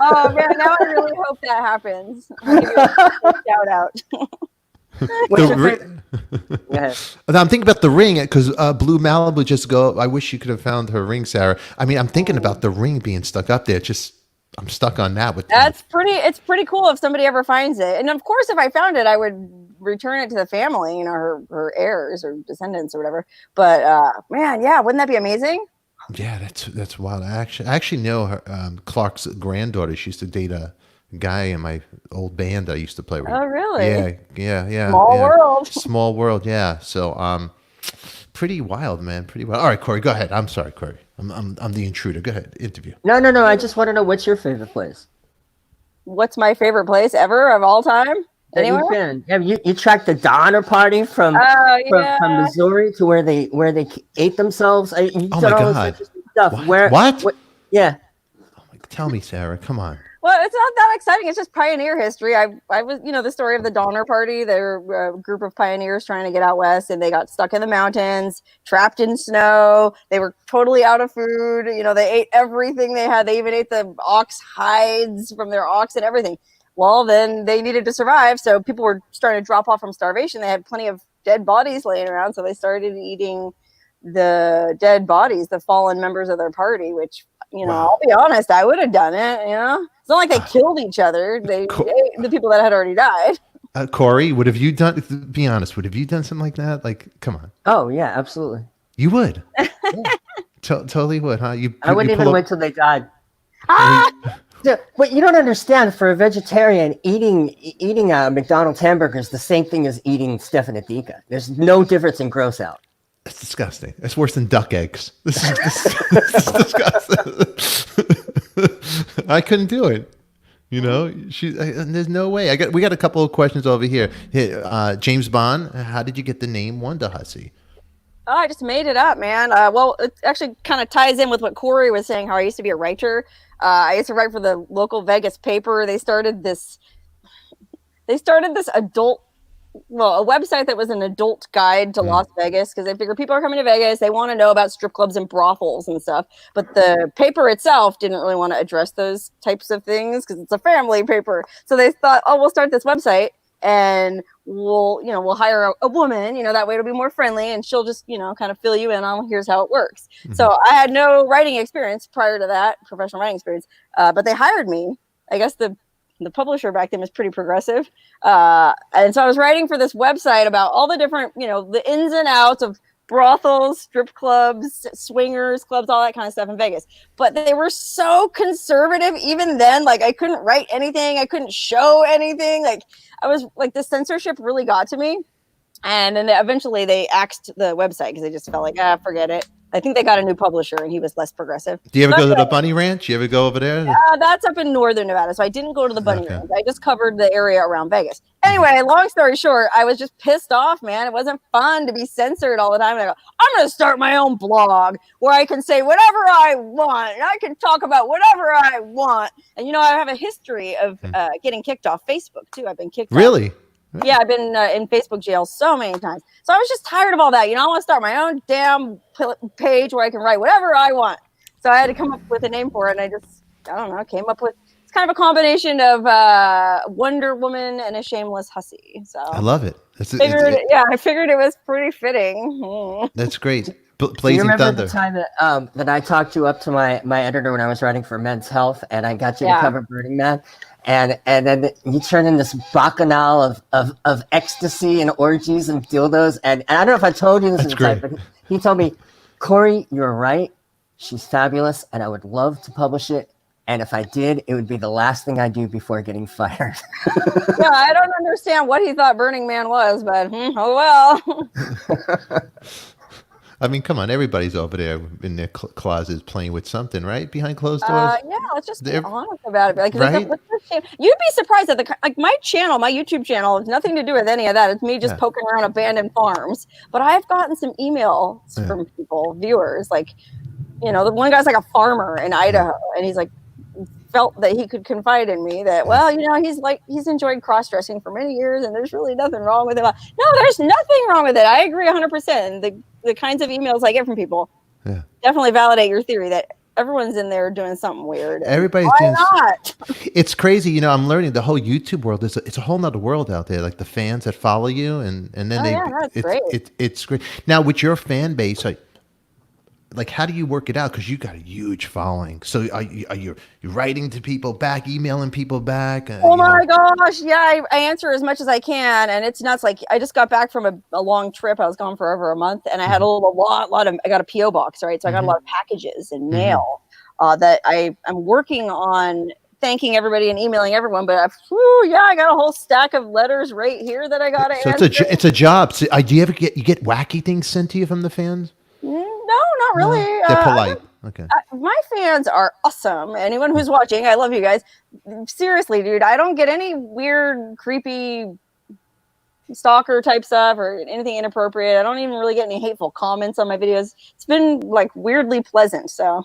Oh man, now I really hope that happens. I'll give you a shout out. What's The your ri- favorite? Go ahead. I'm thinking about the ring because Blue Malibu just go. I wish you could have found her ring, Sarah. I mean, I'm thinking about the ring being stuck up there. Just I'm stuck on that with That's pretty. It's pretty cool if somebody ever finds it. And of course, if I found it, I would return it to the family, her heirs or descendants or whatever. But man, yeah, wouldn't that be amazing? Yeah, that's wild. I actually know her, Clark's granddaughter. She used to date a guy in my old band I used to play with. Oh, really? Yeah. Small world. Small world. Yeah. So pretty wild, man. Pretty wild. All right, Corey, go ahead. I'm sorry, Corey. I'm the intruder. Go ahead, interview. No. I just want to know what's your favorite place. What's my favorite place ever of all time? That Anywhere? you've been. Yeah, you tracked the Donner Party from Missouri to where they ate themselves. You've Oh done my all this God. interesting stuff. What? Yeah. Tell me, Sarah. Come on. Well, it's not that exciting. It's just pioneer history. I was, the story of the Donner Party. They're a group of pioneers trying to get out west, and they got stuck in the mountains, trapped in snow. They were totally out of food. They ate everything they had. They even ate the ox hides from their ox and everything. Well, then they needed to survive, so people were starting to drop off from starvation. They had plenty of dead bodies laying around, so they started eating the dead bodies, the fallen members of their party, which, Wow. I'll be honest, I would have done it, It's not like they killed each other. They ate the people that had already died. Corey, would have you done? Be honest. Would have you done something like that? Like, come on. Oh yeah, absolutely. You would. Totally would, huh? I wouldn't even wait till they died. Ah! Yeah, but you don't understand. For a vegetarian, eating McDonald's hamburger is the same thing as eating Stefan Adika. There's no difference in gross out. It's disgusting. It's worse than duck eggs. This is disgusting. I couldn't do it. There's no way. We got a couple of questions over here. James Bond, how did you get the name Wonderhussy? Oh, I just made it up, man. Well, it actually kind of ties in with what Corey was saying, how I used to be a writer. I used to write for the local Vegas paper. They started this adult, a website that was an adult guide to Las Vegas, because they figure people are coming to Vegas. They want to know about strip clubs and brothels and stuff. But the paper itself didn't really want to address those types of things because it's a family paper. So they thought, we'll start this website and we'll hire a woman, that way it'll be more friendly and she'll just, kind of fill you in on here's how it works. Mm-hmm. So I had no writing experience prior to that, professional writing experience, but they hired me. I guess the publisher back then was pretty progressive. And so I was writing for this website about all the different, the ins and outs of brothels, strip clubs, swingers clubs, all that kind of stuff in Vegas. But they were so conservative even then. Like, I couldn't write anything. I couldn't show anything. Like, I was like, the censorship really got to me. And then eventually they axed the website because they just felt like, forget it. I think they got a new publisher and he was less progressive. Do you ever go to the Bunny Ranch? You ever go over there? That's up in northern Nevada. So I didn't go to the Bunny Ranch. I just covered the area around Vegas. Anyway, long story short, I was just pissed off, man. It wasn't fun to be censored all the time. And I go, I'm going to start my own blog where I can say whatever I want. And I can talk about whatever I want. And, I have a history of getting kicked off Facebook, too. I've been kicked off. Really? Yeah, I've been in Facebook jail so many times. So I was just tired of all that. I want to start my own damn page where I can write whatever I want. So I had to come up with a name for it. And I don't know, came up with, it's kind of a combination of Wonder Woman and a shameless hussy. So I love it. I figured it was pretty fitting. That's great. Do you Blazing remember Thunder. the time that I talked you up to my editor when I was writing for Men's Health, and I got you to cover Burning Man, and then you turned in this bacchanal of ecstasy and orgies and dildos, and I don't know if I told you this at the time, but he told me, Corey, you're right. She's fabulous, and I would love to publish it. And if I did, it would be the last thing I do before getting fired. Yeah, I don't understand what he thought Burning Man was, but oh well. I mean, come on, everybody's over there in their closets playing with something, right? Behind closed doors. Yeah, let's just be honest about it. Like, right? You'd be surprised at my channel, my YouTube channel, has nothing to do with any of that. It's me just poking around abandoned farms. But I've gotten some emails from people, viewers, like, the one guy's like a farmer in Idaho, and he's like, felt that he could confide in me that, he's enjoyed cross-dressing for many years and there's really nothing wrong with it. No, there's nothing wrong with it. I agree 100%. And the the kinds of emails I get from people Yeah. definitely validate your theory that everyone's in there doing something weird. Everybody's Why doing. not? It's crazy, you know. I'm learning the whole YouTube world is it's a whole nother world out there. Like the fans that follow you, and then Oh they, yeah, that's great. it's great. Now with your fan base, like how do you work it out? Because you got a huge following. So are you writing to people back, emailing people back? Oh my gosh, yeah, I answer as much as I can, and it's nuts. Like I just got back from a long trip. I was gone for over a month, and I had a lot of. I got a PO box, right? So I got a lot of packages and mail that I'm working on. Thanking everybody and emailing everyone, but I got a whole stack of letters right here that I got to So answer. it's a job. So, do you ever get wacky things sent to you from the fans? No, not really. They're polite. Okay. My fans are awesome. Anyone who's watching, I love you guys. Seriously, dude, I don't get any weird, creepy stalker type stuff or anything inappropriate. I don't even really get any hateful comments on my videos. It's been like weirdly pleasant. So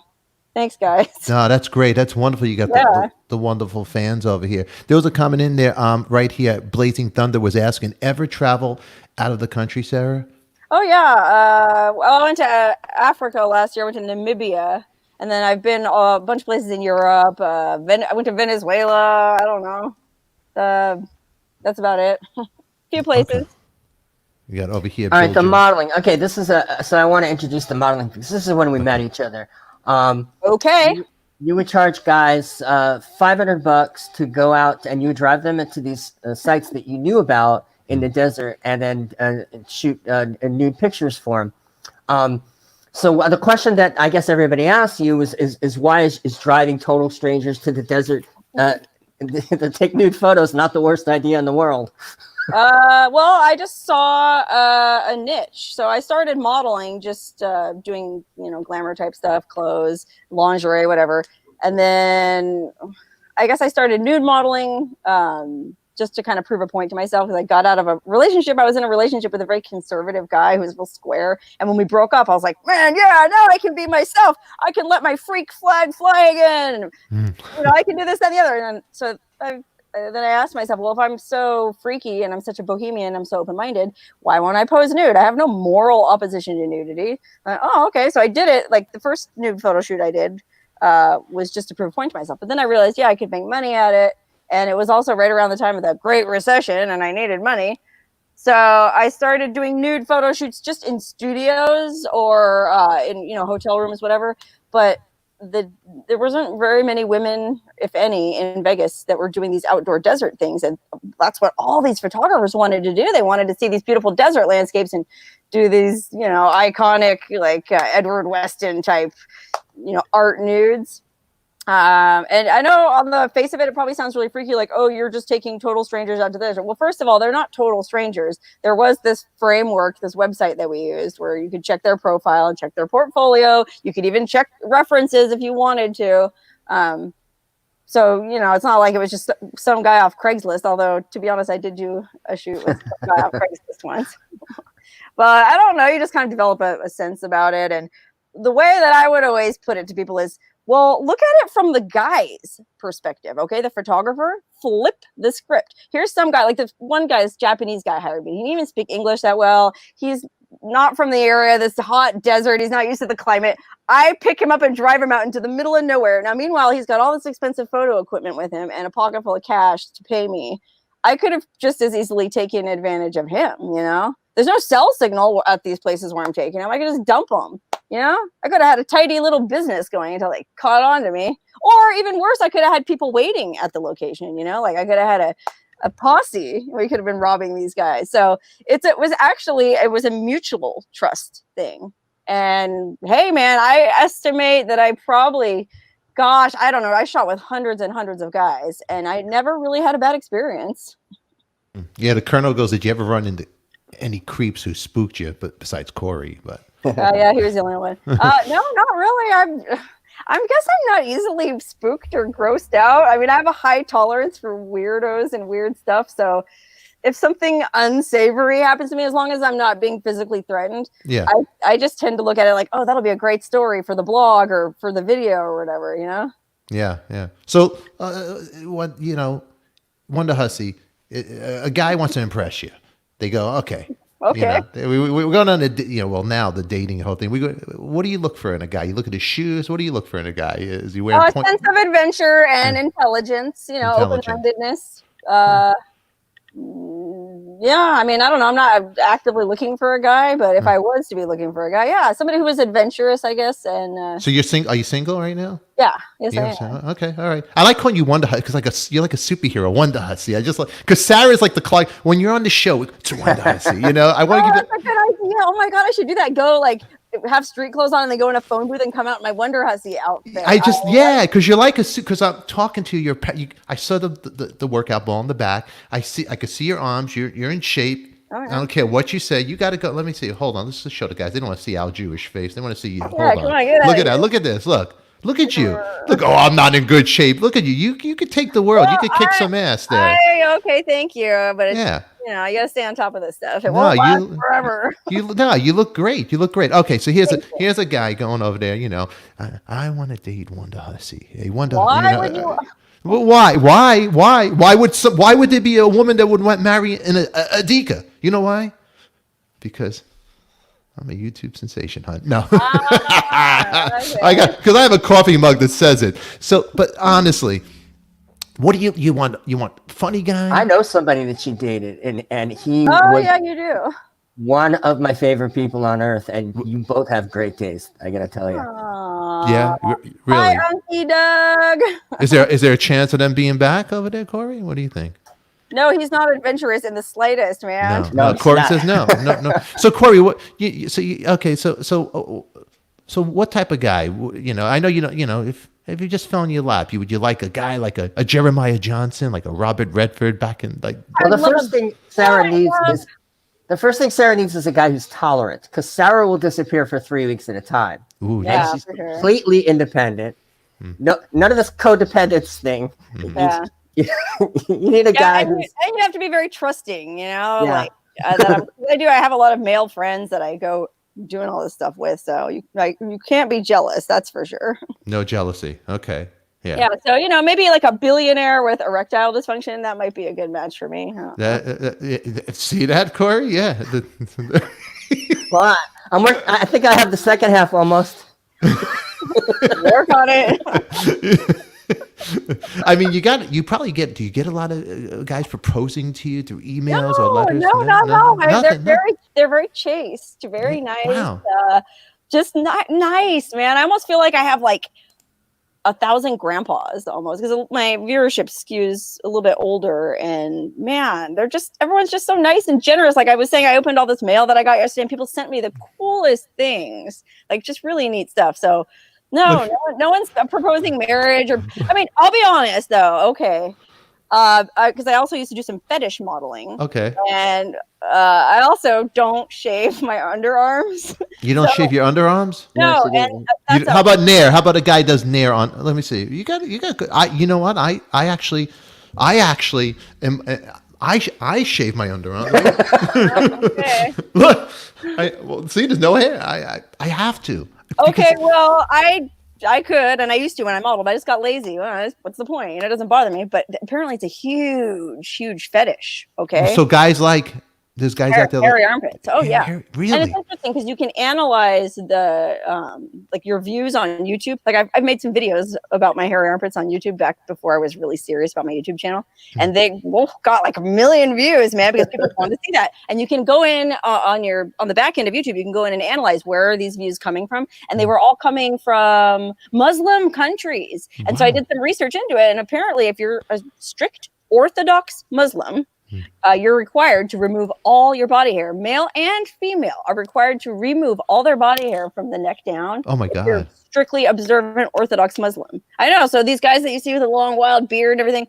thanks, guys. No, that's great. That's wonderful. You got the wonderful fans over here. There was a comment in there right here. Blazing Thunder was asking, ever travel out of the country, Sarah? Oh yeah, well, I went to Africa last year. I went to Namibia, and then I've been a bunch of places in Europe. I went to Venezuela. I don't know. That's about it. A few places. Okay. You got over here. All right, the Belgium. modeling. Okay, this is so I want to introduce the modeling because this is when we met each other. Okay. You would charge guys $500 to go out, and you would drive them into these sites that you knew about in the desert, and then shoot nude pictures for them. So the question that I guess everybody asks you is why is driving total strangers to the desert to take nude photos not the worst idea in the world? Well, I just saw a niche, so I started modeling, just doing glamour type stuff, clothes, lingerie, whatever, and then I guess I started nude modeling. Just to kind of prove a point to myself, because I got out of a relationship. I was in a relationship with a very conservative guy who was real square. And when we broke up, I was like, man, yeah, now I can be myself. I can let my freak flag fly again. I can do this, that, and the other. And then, so then I asked myself, well, if I'm so freaky and I'm such a bohemian, I'm so open-minded, why won't I pose nude? I have no moral opposition to nudity. Okay. So I did it. Like the first nude photo shoot I did was just to prove a point to myself. But then I realized, I could make money at it. And it was also right around the time of the Great Recession, and I needed money. So I started doing nude photo shoots just in studios or in hotel rooms, whatever. But there wasn't very many women, if any, in Vegas that were doing these outdoor desert things. And that's what all these photographers wanted to do. They wanted to see these beautiful desert landscapes and do these, iconic, like Edward Weston type, art nudes. And I know on the face of it, it probably sounds really freaky, like, oh, you're just taking total strangers out to the desert. Well, first of all, they're not total strangers. There was this framework, this website that we used where you could check their profile and check their portfolio. You could even check references if you wanted to. So, it's not like it was just some guy off Craigslist, although, to be honest, I did do a shoot with some guy off Craigslist once. But I don't know, you just kind of develop a sense about it. And the way that I would always put it to people is, well, look at it from the guy's perspective, okay? The photographer, flip the script. Here's some guy, like this one guy, this Japanese guy hired me. He didn't even speak English that well. He's not from the area, this hot desert. He's not used to the climate. I pick him up and drive him out into the middle of nowhere. Now, meanwhile, he's got all this expensive photo equipment with him and a pocket full of cash to pay me. I could have just as easily taken advantage of him, There's no cell signal at these places where I'm taking him. I could just dump him. I could have had a tidy little business going until they caught on to me. Or even worse, I could have had people waiting at the location, like I could have had a posse. We could have been robbing these guys. So it was a mutual trust thing. And hey, man, I estimate that I probably, I don't know, I shot with hundreds and hundreds of guys, and I never really had a bad experience. Yeah, the Colonel goes, did you ever run into any creeps who spooked you, but besides Corey? But yeah, he was the only one. No, not really. I guess I'm not easily spooked or grossed out. I mean, I have a high tolerance for weirdos and weird stuff. So if something unsavory happens to me, as long as I'm not being physically threatened, I just tend to look at it like, oh, that'll be a great story for the blog or for the video or whatever, Yeah. So, Wonderhussy, a guy wants to impress you. They go, okay, Okay. We're going on now the dating whole thing. What do you look for in a guy? You look at his shoes. What do you look for in a guy? Is he wearing A sense of adventure and intelligence, Intelligent. open-mindedness. Yeah, I mean, I don't know. I'm not actively looking for a guy, but if I was to be looking for a guy, yeah, somebody who was adventurous, I guess. And So you're single? Are you single right now? yeah, yes, You I know am. what I'm saying? Okay, all right. I like calling you Wonderhussy because you're like a superhero, Wonderhussy. I just like because Sarah's like the Clark when you're on the show. It's Wonderhussy. I want to give That's a good idea. Oh my god, I should do that. Go have street clothes on and then go in a phone booth and come out in my Wonderhussy outfit. because you're like a because I'm talking to your. I saw the workout ball in the back. I could see your arms. You're in shape. Oh, yeah. I don't care what you say. You got to go. Let me see. Hold on. Let's just show the guys. They don't want to see our Jewish face. They want to see you. Hold on. come on, get Look out at that. of Look at this. Look at you. Look. Oh, I'm not in good shape. Look at you. You could take the world. You could kick some ass there. Okay, thank you. But it's, Yeah. you gotta stay on top of this stuff. It won't last forever. You look great. You look great. Okay, so here's a guy going over there. I want to date Wonderhussy. Hey, Wonder. Why would you? Well, why would there be a woman that would want marry an Adika? You know why? Because I'm a YouTube sensation, hun. No, Okay. because I have a coffee mug that says it. So, but honestly, what do you want? You want funny guy? I know somebody that she dated, and he Oh was yeah, you do. one of my favorite people on earth, and you both have great taste. I gotta tell you. Aww. Yeah, really. Hi, Unky Doug. Is there a chance of them being back over there, Corey? What do you think? No, he's not adventurous in the slightest, man. No, No. Corey it's says no. So Corey, what? So what type of guy? I know if you just fell in your lap, would you like a guy like a Jeremiah Johnson, like a Robert Redford back in like? Well, the first thing Sarah needs is a guy who's tolerant, because Sarah will disappear for 3 weeks at a time. Ooh, Yeah, She's for sure. completely independent. No, none of this codependence thing. Yeah. You need a guy and who's you have to be very trusting, Yeah. like I have a lot of male friends that I go doing all this stuff with, so you can't be jealous, that's for sure. No jealousy. Okay. Yeah. Yeah, so maybe like a billionaire with erectile dysfunction, that might be a good match for me. See that, Corey? Yeah. well, I think I have the second half almost. Work on it. I mean, do you get a lot of guys proposing to you through emails or letters? No. Nothing, They're very chaste, very nice. Wow. Just not nice, man. I almost feel like I have like 1,000 grandpas almost, because my viewership skews a little bit older, and man, everyone's just so nice and generous. Like I was saying, I opened all this mail that I got yesterday and people sent me the coolest things, like just really neat stuff. So no one's proposing marriage, or I mean, I'll be honest though. Okay. Because I also used to do some fetish modeling. Okay. And I also don't shave my underarms. You don't shave your underarms? No, she and doesn't. How about nair? How about a guy does nair on? Let me see. You got good. You know what? I actually am. I shave my underarms. okay. Look, see, there's no hair. I have to. Okay, well, I could, and I used to when I modeled. I just got lazy. Well, what's the point? It doesn't bother me, but apparently it's a huge fetish. Okay. So guys there's guys out there hairy armpits. Oh yeah. Really? And it's interesting because you can analyze the like your views on YouTube. Like I've made some videos about my hairy armpits on YouTube back before I was really serious about my YouTube channel, and they both got like 1 million views, man, because people want to see that. And you can go in on the back end of YouTube. You can go in and analyze where are these views coming from, and they were all coming from Muslim countries. And so I did some research into it, and apparently, if you're a strict Orthodox Muslim, you're required to remove all your body hair. Male and female are required to remove all their body hair from the neck down. Oh my God. You're strictly observant Orthodox Muslim. I know. So these guys that you see with a long wild beard and everything,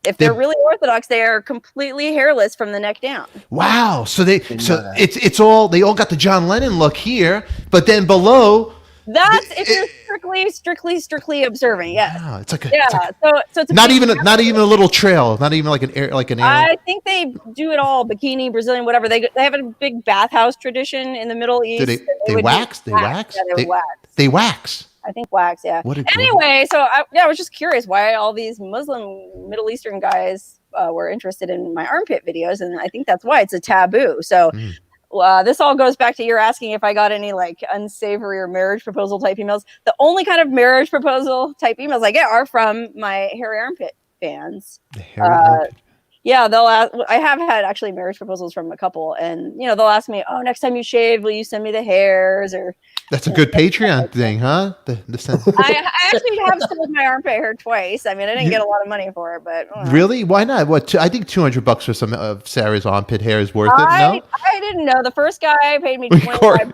if they're really Orthodox, they are completely hairless from the neck down. Wow. So it's all, they all got the John Lennon look here, but then below. That's if you're strictly observing. Yes. Wow, it's like so it's not even a little trail, not even like an air. I think they do it all, bikini, Brazilian, whatever. They have a big bathhouse tradition in the Middle East. They wax? They wax? Yeah, they wax. They wax. I think wax, yeah. Anyway, so I was just curious why all these Muslim Middle Eastern guys were interested in my armpit videos, and I think that's why it's a taboo. So this all goes back to you're asking if I got any like unsavory or marriage proposal type emails. The only kind of marriage proposal type emails I get are from my hairy armpit fans. The hairy armpit. Yeah, they'll ask. I have had actually marriage proposals from a couple, and they'll ask me, "Oh, next time you shave, will you send me the hairs?" Or That's a good Patreon thing, huh? I actually have sold my armpit hair twice. I mean, I didn't get a lot of money for it, but Really? Why not? What? I think $200 for some of Sarah's armpit hair is worth it. No, I didn't know. The first guy paid me $25,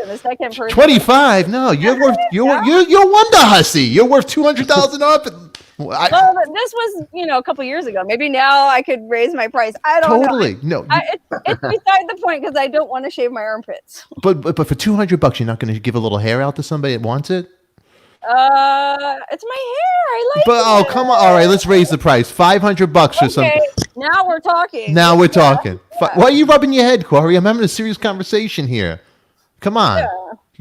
and the second person 25. No, you're worth. You're Wonderhussy. You're worth $200,000 armpit. Well, this was, a couple years ago. Maybe now I could raise my price. I don't know. Totally. No. It's beside the point because I don't want to shave my armpits. But for $200, you're not going to give a little hair out to somebody that wants it? It's my hair. I like it. Come on. All right, let's raise the price. $500 for some. Okay, now we're talking. Now we're talking. Yeah. Why are you rubbing your head, Corey? I'm having a serious conversation here. Come on.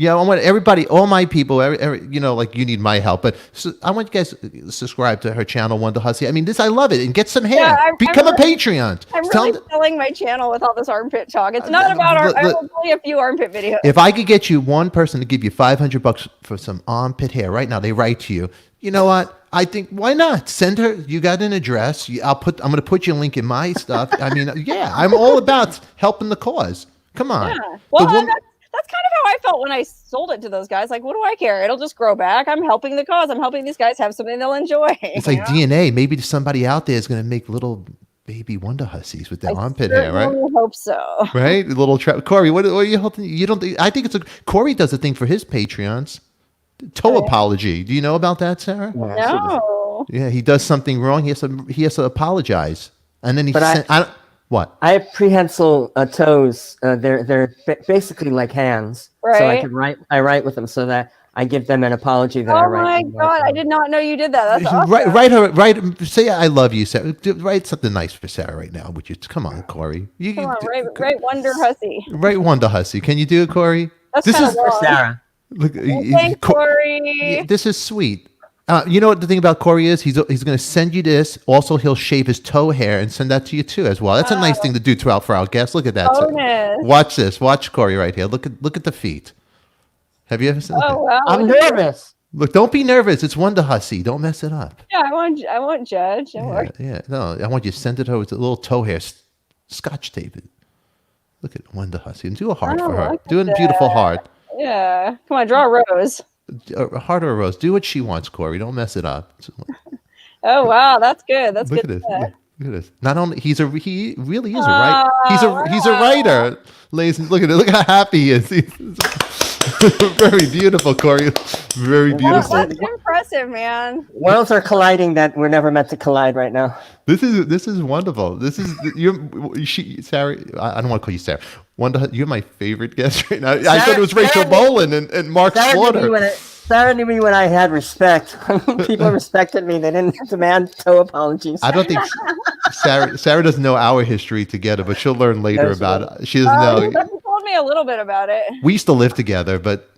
Yeah, I want everybody, all my people, like you need my help. But I want you guys to subscribe to her channel, Wonderhussy. I mean, I love it. And get some hair. Become a Patreon. I'm really selling my channel with all this armpit talk. It's not about I will play a few armpit videos. If I could get you one person to give you $500 for some armpit hair right now, they write to you. You know what? I think why not send her? You got an address. I'm going to put your link in my stuff. I mean, yeah, I'm all about helping the cause. Come on. Yeah. Well, that's kind of how I felt when I sold it to those guys. Like, what do I care? It'll just grow back. I'm helping the cause. I'm helping these guys have something they'll enjoy. It's like DNA. Maybe somebody out there is going to make little baby Wonderhussies with their armpit hair, right? I hope so. Right? A little trap. Corey, what are you hoping? You don't. I think Corey does a thing for his Patreons. Toe apology. Do you know about that, Sarah? No. Yeah, he does something wrong. He has to apologize, and then he what? I have prehensile toes. They're basically like hands, right. So I can write. I write with them so that I give them an apology that I write. Oh my God! I did not know you did that. That's awesome. Write. Say I love you, Sarah. Write something nice for Sarah right now. Would you? Come on, Corey. Come on, write Wonderhussy. Write Wonderhussy. Can you do it, Corey? This is for Sarah. Look, thanks, Corey. This is sweet. You know what the thing about Corey is? He's going to send you this. Also, he'll shave his toe hair and send that to you too as well. That's a nice thing to do for our guests. Look at that. Bonus. Watch this. Watch Corey right here. Look at the feet. Have you ever seen that? Oh wow! I'm nervous. Look, don't be nervous. It's Wonderhussy. Don't mess it up. Yeah, I won't judge. Yeah. No, I want you to send it over with a little toe hair, scotch tape it. Look at Wonderhussy and do a heart for her. Do a beautiful heart. Yeah. Come on, draw a rose. A heart or a rose. Do what she wants, Corey. Don't mess it up. Oh wow, that's good. That's Look good. At this. Look at this. Not only he really is a writer. He's a writer. Ladies, look at it. Look how happy he is. Very beautiful, Corey. Very beautiful. That's impressive, man. Worlds are colliding that were never meant to collide right now. This is wonderful. This is Sarah. I don't want to call you Sarah. You're my favorite guest right now. I thought it was Rachel Bolan and Mark Slaughter. Sarah knew me when I had respect. People respected me. They didn't demand toe apologies. I don't think Sarah doesn't know our history together, but she'll learn later about it. She doesn't know. You told me a little bit about it. We used to live together, but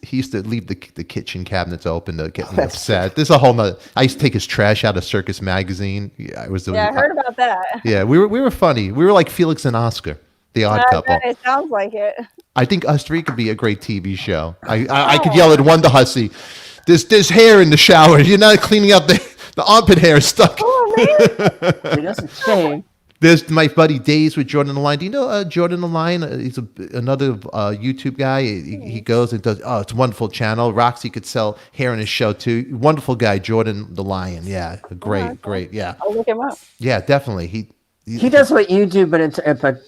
he used to leave the kitchen cabinets open to get me upset. This is a whole nother. I used to take his trash out of Circus Magazine. I heard about that. Yeah, we were funny. We were like Felix and Oscar, the odd couple. It sounds like it. I think us three could be a great TV show. I could yell at Wonderhussy, there's hair in the shower. You're not cleaning up the armpit hair stuck. Oh, man. He doesn't shave. There's my buddy Days with Jordan the Lion. Do you know Jordan the Lion? He's another YouTube guy. He goes and does. Oh, it's a wonderful channel. Roxy could sell hair in his show too. Wonderful guy, Jordan the Lion. Yeah, great. Yeah, I'll look him up. Yeah, definitely. He does what you do, but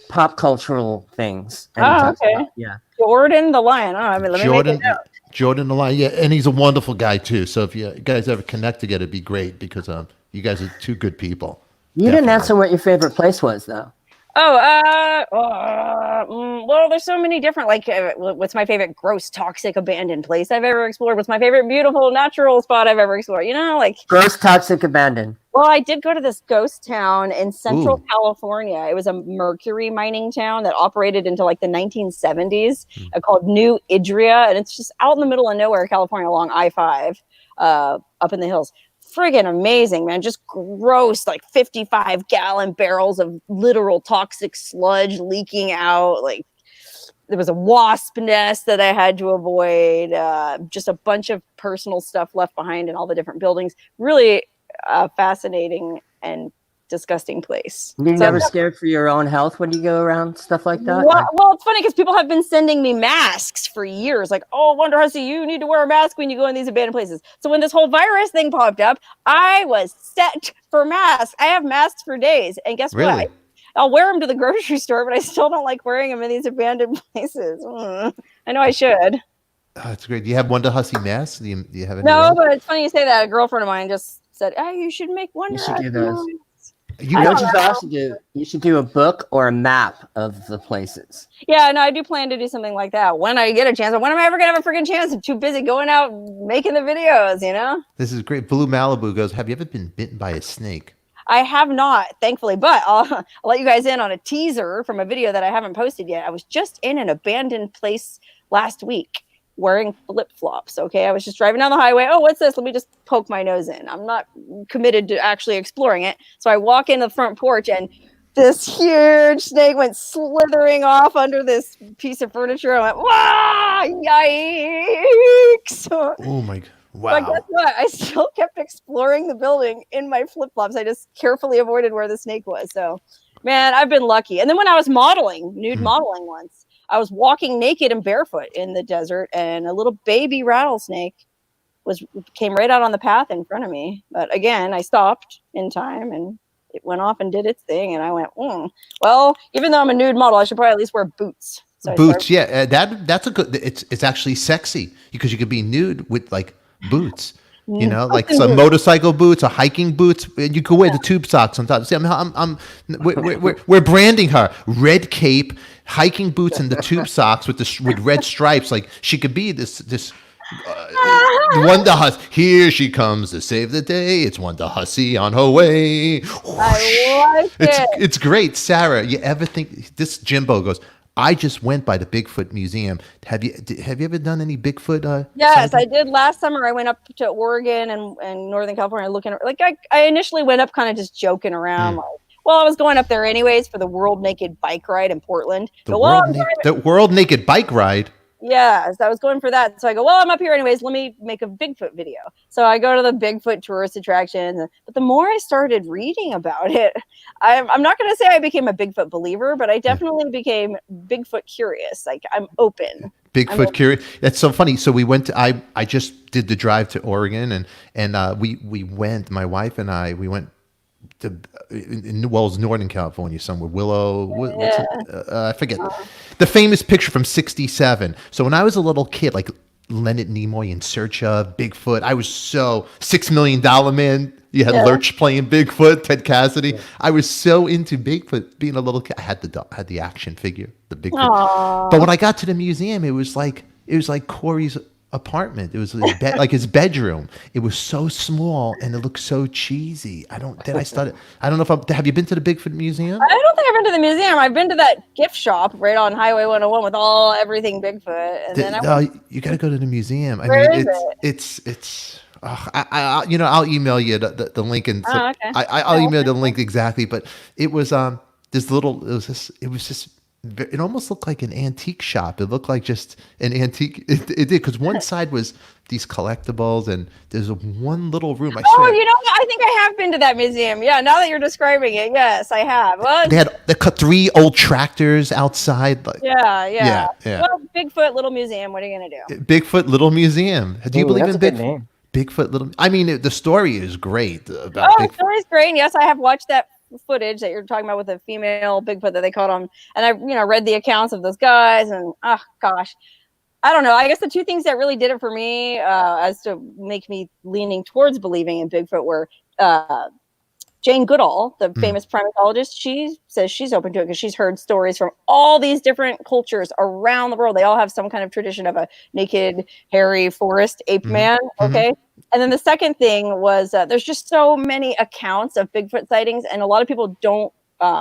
pop cultural things. Okay. Yeah. Jordan the Lion. Let me make it out. Jordan the Lion. Yeah, and he's a wonderful guy too. So if you guys ever connect together, it'd be great because you guys are two good people. You didn't answer what your favorite place was, though. Well, there's so many different, what's my favorite gross, toxic, abandoned place I've ever explored? What's my favorite beautiful, natural spot I've ever explored? Gross, toxic, abandoned. Well, I did go to this ghost town in Central California. It was a mercury mining town that operated into the 1970s called New Idria. And it's just out in the middle of nowhere, California, along I-5, up in the hills. Friggin' amazing, man. Just gross, 55-gallon barrels of literal toxic sludge leaking out. there was a wasp nest that I had to avoid. Just a bunch of personal stuff left behind in all the different buildings. Really fascinating and disgusting place. You're So never scared for your own health when you go around stuff like that? well, it's funny because people have been sending me masks for years. Like, oh, Wonderhussy, you need to wear a mask when you go in these abandoned places. So when this whole virus thing popped up, I was set for masks. I have masks for days. And guess Really? what? I'll wear them to the grocery store, but I still don't like wearing them in these abandoned places. I know I should. Oh, that's great. Do you have Wonderhussy masks? Do you have any? No, of those? but it's funny you say that. A girlfriend of mine just said, "Oh, you should make You should do Wonderhussy those. masks." You I know got- what you should also do. You should do a book or a map of the places. Yeah, no, I do plan to do something like that when I get a chance. But when am I ever gonna have a freaking chance? I'm too busy going out making the videos, you know? This is great. Blue Malibu goes, have you ever been bitten by a snake? I have not, thankfully, but I'll let you guys in on a teaser from a video that I haven't posted yet. I was just in an abandoned place last week wearing flip-flops. Okay, I was just driving down the highway. Oh, what's this? Let me just poke my nose in. I'm not committed to actually exploring it. So I walk in the front porch and this huge snake went slithering off under this piece of furniture. I went, wow, yikes. Oh my! But guess Wow. what? I still kept exploring the building in my flip-flops. I just carefully avoided where the snake was. So, man, I've been lucky. And then when I was modeling, nude modeling once, I was walking naked and barefoot in the desert, and a little baby rattlesnake came right out on the path in front of me. But again, I stopped in time, and it went off and did its thing. And I went, well, even though I'm a nude model, I should probably at least wear boots. So Boots, yeah, that's a good. It's actually sexy because you could be nude with like boots. You know, like some motorcycle boots or hiking boots. And you could wear the tube socks on top. See, we're branding her red cape, hiking boots, and the tube socks with red stripes. Like she could be this Wonderhussy. Here she comes to save the day. It's Wonderhussy on her way. I like it. It's great, Sarah. You ever think this? Jimbo goes, I just went by the Bigfoot Museum. Have you ever done any Bigfoot? Yes, sighting? I did last summer. I went up to Oregon and Northern California looking. Like I initially went up kind of just joking around. Like, well, I was going up there anyways for the World Naked Bike Ride in Portland. The World Naked Bike Ride. Yeah, so I was going for that. So I go, well, I'm up here anyways. Let me make a Bigfoot video. So I go to the Bigfoot tourist attractions. But the more I started reading about it, I'm not going to say I became a Bigfoot believer, but I definitely became Bigfoot curious. Like I'm open. Bigfoot curious. That's so funny. So we went to, I just did the drive to Oregon and we went, my wife and I, we went to, it was Northern California somewhere, Willow, what's it? I forget. The famous picture from '67. So when I was a little kid, like Leonard Nimoy in Search of Bigfoot, I was so $6 Million Man. You had Lurch playing Bigfoot, Ted Cassidy. I was so into Bigfoot being a little kid. I had the action figure, the Bigfoot. Aww. But when I got to the museum, it was like Corey's apartment. It was like his bedroom. It was so small and it looked so cheesy. I don't know if have you been to the Bigfoot Museum? I don't think I've been to the museum. I've been to that gift shop right on Highway 101 with everything Bigfoot. And then You got to go to the museum. Where is It's I'll email you the link and okay. I'll email the link exactly. But it was it almost looked like an antique shop. It looked like just an antique. It did because one side was these collectibles and there's one little room. I swear. I think I have been to that museum. Yeah, now that you're describing it, yes, I have. Well, They cut 3 old tractors outside. Like, yeah. Yeah. Well, Bigfoot Little Museum. What are you gonna do? Bigfoot Little Museum. Do you believe that's in a good Bigfoot? name. Bigfoot Little. I mean, the story is great about The Bigfoot. story's great. And yes, I have watched that footage that you're talking about with the female Bigfoot that they caught on, and I read the accounts of those guys, and oh gosh, I don't know. I guess the two things that really did it for me, as to make me leaning towards believing in Bigfoot, were Jane Goodall, the famous primatologist. She says she's open to it because she's heard stories from all these different cultures around the world. They all have some kind of tradition of a naked, hairy forest ape man. Okay. And then the second thing was there's just so many accounts of Bigfoot sightings, and a lot of people don't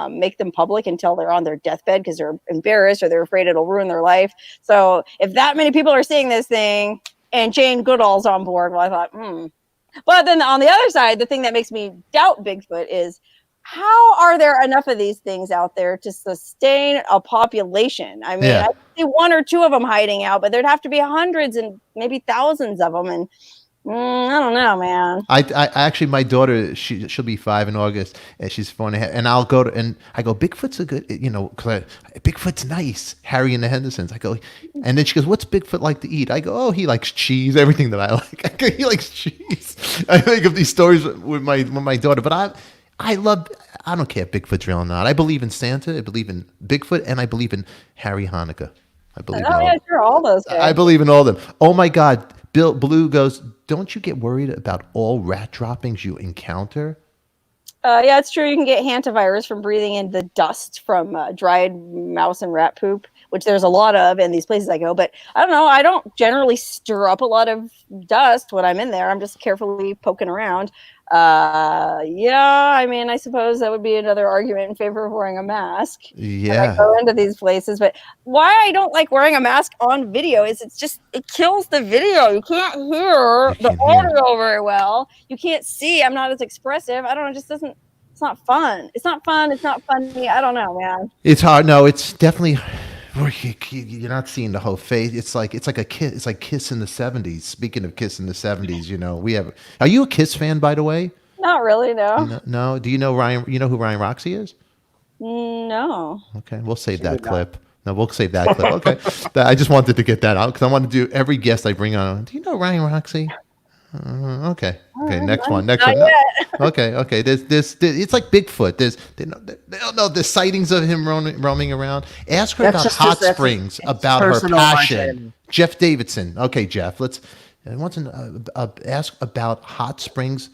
make them public until they're on their deathbed because they're embarrassed or they're afraid it'll ruin their life. So if that many people are seeing this thing and Jane Goodall's on board, well, I thought, But then on the other side, the thing that makes me doubt Bigfoot is how are there enough of these things out there to sustain a population? I mean, Yeah. I see one or two of them hiding out, but there'd have to be hundreds and maybe thousands of them. And I don't know, man. I actually, my daughter, she'll be 5 in August, and she's 4.5, and I'll go to, and I go, Bigfoot's a good, cause Bigfoot's nice. Harry and the Hendersons. I go, and then she goes, what's Bigfoot like to eat? I go, oh, he likes cheese, everything that I like. I go, he likes cheese. I think of these stories with my daughter, but I don't care if Bigfoot's real or not. I believe in Santa, I believe in Bigfoot, and I believe in Harry Hanukkah. I believe in all. Sure, all those guys. I believe in all of them. Oh my God. Blue goes, don't you get worried about all rat droppings you encounter? Yeah, it's true. You can get hantavirus from breathing in the dust from dried mouse and rat poop, which there's a lot of in these places I go. But I don't know. I don't generally stir up a lot of dust when I'm in there. I'm just carefully poking around. Yeah, I mean, I suppose that would be another argument in favor of wearing a mask. Yeah. When I go into these places, but why I don't like wearing a mask on video is it kills the video. You can't hear the audio very well. You can't see. I'm not as expressive. I don't know. It just doesn't. It's not fun. It's not fun. It's not funny. I don't know, man. It's hard. No, it's definitely. You're not seeing the whole face. It's like a Kiss. It's like Kiss in the '70s. Speaking of Kiss in the '70s, we have. Are you a Kiss fan, by the way? Not really. No. No. Do you know Ryan? You know who Ryan Roxy is? No. Okay, we'll save that clip. No, we'll save that clip. Okay, I just wanted to get that out because I want to do every guest I bring on. Do you know Ryan Roxy? Okay. Next one. Okay. There's it's like Bigfoot. They don't know the sightings of him roaming around. Ask her about hot springs, about her passion. Jeff Davidson. Okay, Jeff. I want to ask about hot springs.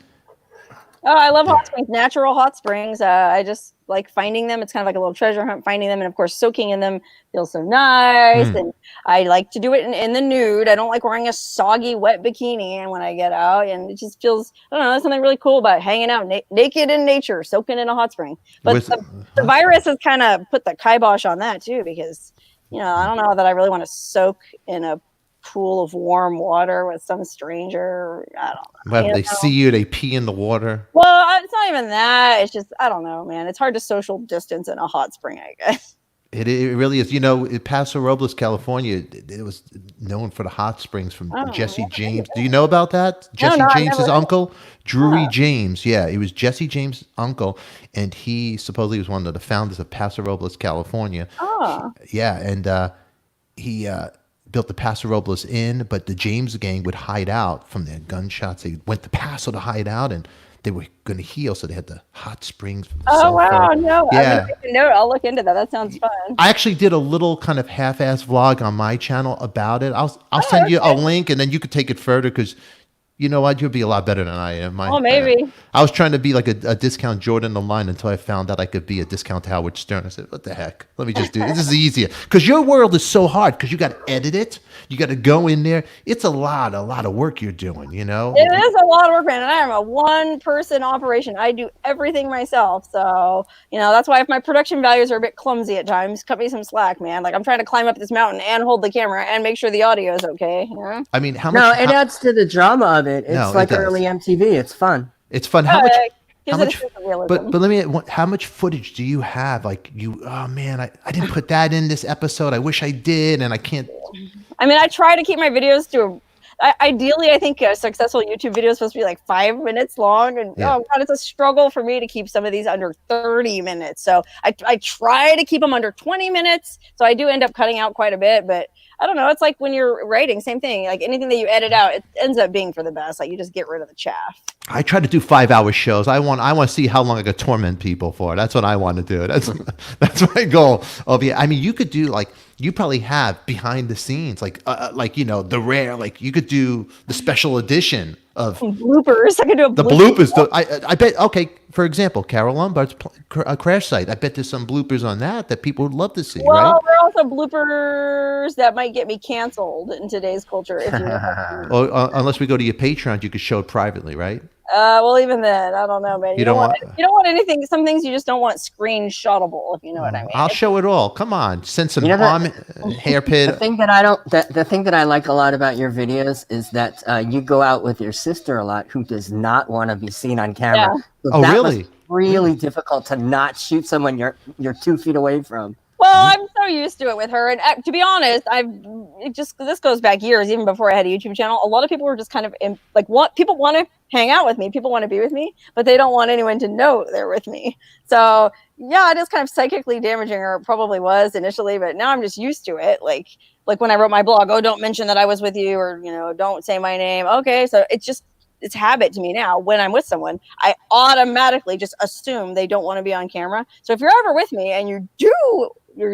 Oh, I love hot springs, natural hot springs. I just like finding them. It's kind of like a little treasure hunt, finding them. And of course, soaking in them feels so nice. And I like to do it in the nude. I don't like wearing a soggy, wet bikini. And when I get out, and it just feels, I don't know, there's something really cool about hanging out naked in nature, soaking in a hot spring. But the virus has kind of put the kibosh on that too, because, I don't know that I really want to soak in a pool of warm water with some stranger. I don't know. Well, they see you, they pee in the water. Well, it's not even that. It's just, I don't know, man. It's hard to social distance in a hot spring, I guess. It really is. Paso Robles, California, it was known for the hot springs from Jesse James. Do you know about that? Jesse James's uncle, Drury James. Yeah, he was Jesse James' uncle, and he supposedly was one of the founders of Paso Robles, California. Oh. Yeah, and he built the Paso Robles Inn, but the James gang would hide out from their gunshots. They went to Paso to hide out, and they were going to heal, so they had the hot springs. Wow, no. Yeah. I'll look into that. That sounds fun. I actually did a little kind of half-ass vlog on my channel about it. I'll send you a link, and then you could take it further, because you know what? You'll be a lot better than I am. Maybe. I was trying to be like a discount Jordan online until I found out I could be a discount Howard Stern. I said, what the heck? Let me just do it. This is easier. Because your world is so hard, because you got to edit it. You got to go in there. It's a lot of work you're doing, It is a lot of work, man. And I am a one-person operation. I do everything myself. So, that's why if my production values are a bit clumsy at times, cut me some slack, man. Like, I'm trying to climb up this mountain and hold the camera and make sure the audio is okay. I mean, how much? No, it adds to the drama of it. It's like early MTV. It's fun. It's fun. How much? But let me. How much footage do you have? Like oh man, I didn't put that in this episode. I wish I did, and I can't. I mean, I try to keep my videos to. Ideally, I think a successful YouTube video is supposed to be like 5 minutes long, and oh god, it's a struggle for me to keep some of these under 30 minutes. So I try to keep them under 20 minutes. So I do end up cutting out quite a bit, but I don't know. It's like when you're writing, same thing. Like anything that you edit out, it ends up being for the best. Like you just get rid of the chaff. I try to do 5-hour shows. I want to see how long I could torment people for. That's what I want to do. That's my goal. I mean, you could do you probably have behind the scenes, the rare, you could do the special edition of bloopers. I could do the bloopers. I bet. Okay, for example, Carol Lombard's crash site. I bet there's some bloopers on that people would love to see. Well, right? there are also bloopers that might get me canceled in today's culture. If unless we go to your Patreon, you could show it privately, right? Well, even then, I don't know, man. You don't want. You don't want anything. Some things you just don't want screenshotable, if you know what I mean. I'll show it all. Come on, send some You know arm hair pit. The thing that I don't, the thing that I like a lot about your videos is that you go out with your sister a lot, who does not want to be seen on camera. Yeah. So Oh, that really? must be really difficult to not shoot someone you're 2 feet away from. Well, I'm so used to it with her, and to be honest, this goes back years, even before I had a YouTube channel. A lot of people were just kind of people want to hang out with me, people want to be with me, but they don't want anyone to know they're with me. So yeah, it is kind of psychically damaging, or it probably was initially, but now I'm just used to it. Like when I wrote my blog, oh, don't mention that I was with you, or don't say my name. Okay, so it's habit to me now. When I'm with someone, I automatically just assume they don't want to be on camera. So if you're ever with me and you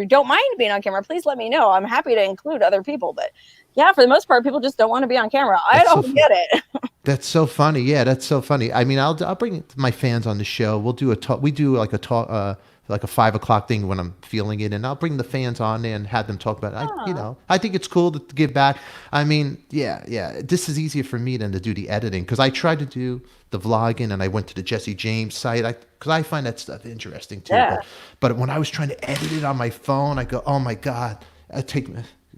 don't mind being on camera, please let me know. I'm happy to include other people. But yeah, for the most part, people just don't want to be on camera. I don't get it. That's so funny. Yeah, that's so funny. I mean, I'll bring my fans on the show. We'll do a talk. We do like a talk, like a 5 o'clock thing when I'm feeling it, and I'll bring the fans on there and have them talk about it. I think it's cool to give back. I mean, yeah. This is easier for me than to do the editing, because I tried to do the vlogging and I went to the Jesse James site because I find that stuff interesting too. Yeah. But when I was trying to edit it on my phone, I go, oh my God,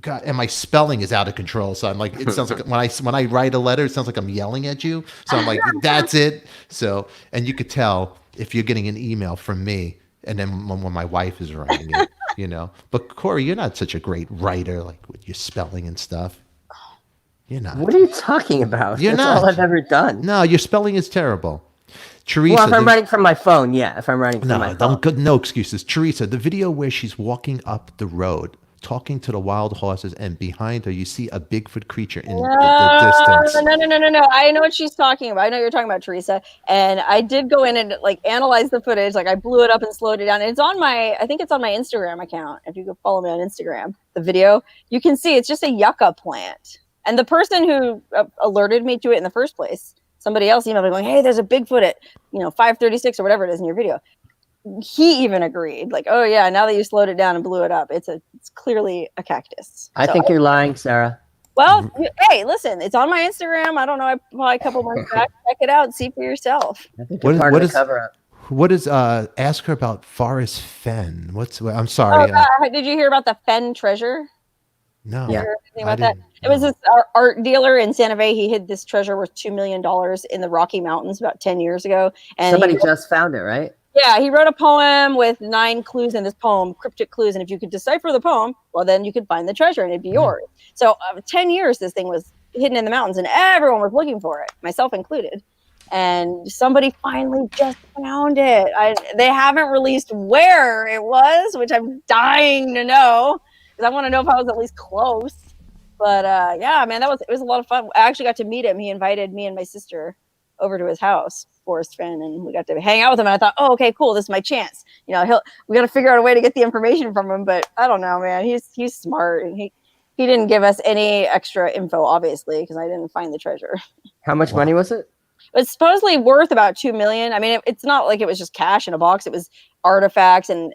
God, and my spelling is out of control. So I'm like, it sounds like when I write a letter, it sounds like I'm yelling at you. So I'm like, that's it. So, and you could tell if you're getting an email from me, and then when my wife is writing it, But Corey, you're not such a great writer, like with your spelling and stuff. You're not. What are you talking about? You're That's not. all I've ever done. No, your spelling is terrible. Teresa, Well, if I'm writing from my phone, yeah. If I'm writing from my phone. no excuses. Teresa, the video where she's walking up the road, talking to the wild horses, and behind her you see a Bigfoot creature in the distance. No. I know what she's talking about. I know you're talking about, Teresa. And I did go in and analyze the footage. I blew it up and slowed it down. It's on I think it's on my Instagram account. If you go follow me on Instagram, the video, you can see it's just a yucca plant. And the person who alerted me to it in the first place, somebody else emailed me going, hey, there's a Bigfoot at 536 or whatever it is in your video. He even agreed, oh yeah, now that you slowed it down and blew it up, it's clearly a cactus. I think you're lying, Sarah. Well, hey, listen, it's on my Instagram. I don't know, probably a couple months back. Check it out and see for yourself. I think you're part of the cover up. What is ask her about Forest Fen? I'm sorry. Did you hear about the Fen treasure? No. Yeah. About that? It was this art dealer in Santa Fe. He hid this treasure worth $2 million in the Rocky Mountains about 10 years ago. And somebody just found it, right? Yeah, he wrote a poem with 9 clues in this poem, cryptic clues. And if you could decipher the poem, well, then you could find the treasure and it'd be yours. So 10 years, this thing was hidden in the mountains and everyone was looking for it, myself included. And somebody finally just found it. They haven't released where it was, which I'm dying to know, because I want to know if I was at least close. But yeah, man, it was a lot of fun. I actually got to meet him. He invited me and my sister over to his house, Forest Fen, and we got to hang out with him. And I thought, oh, okay, cool, this is my chance. We got to figure out a way to get the information from him. But I don't know, man. He's smart, and he didn't give us any extra info, obviously, because I didn't find the treasure. How much money was it? It's supposedly worth about $2 million. I mean, it's not like it was just cash in a box. It was artifacts and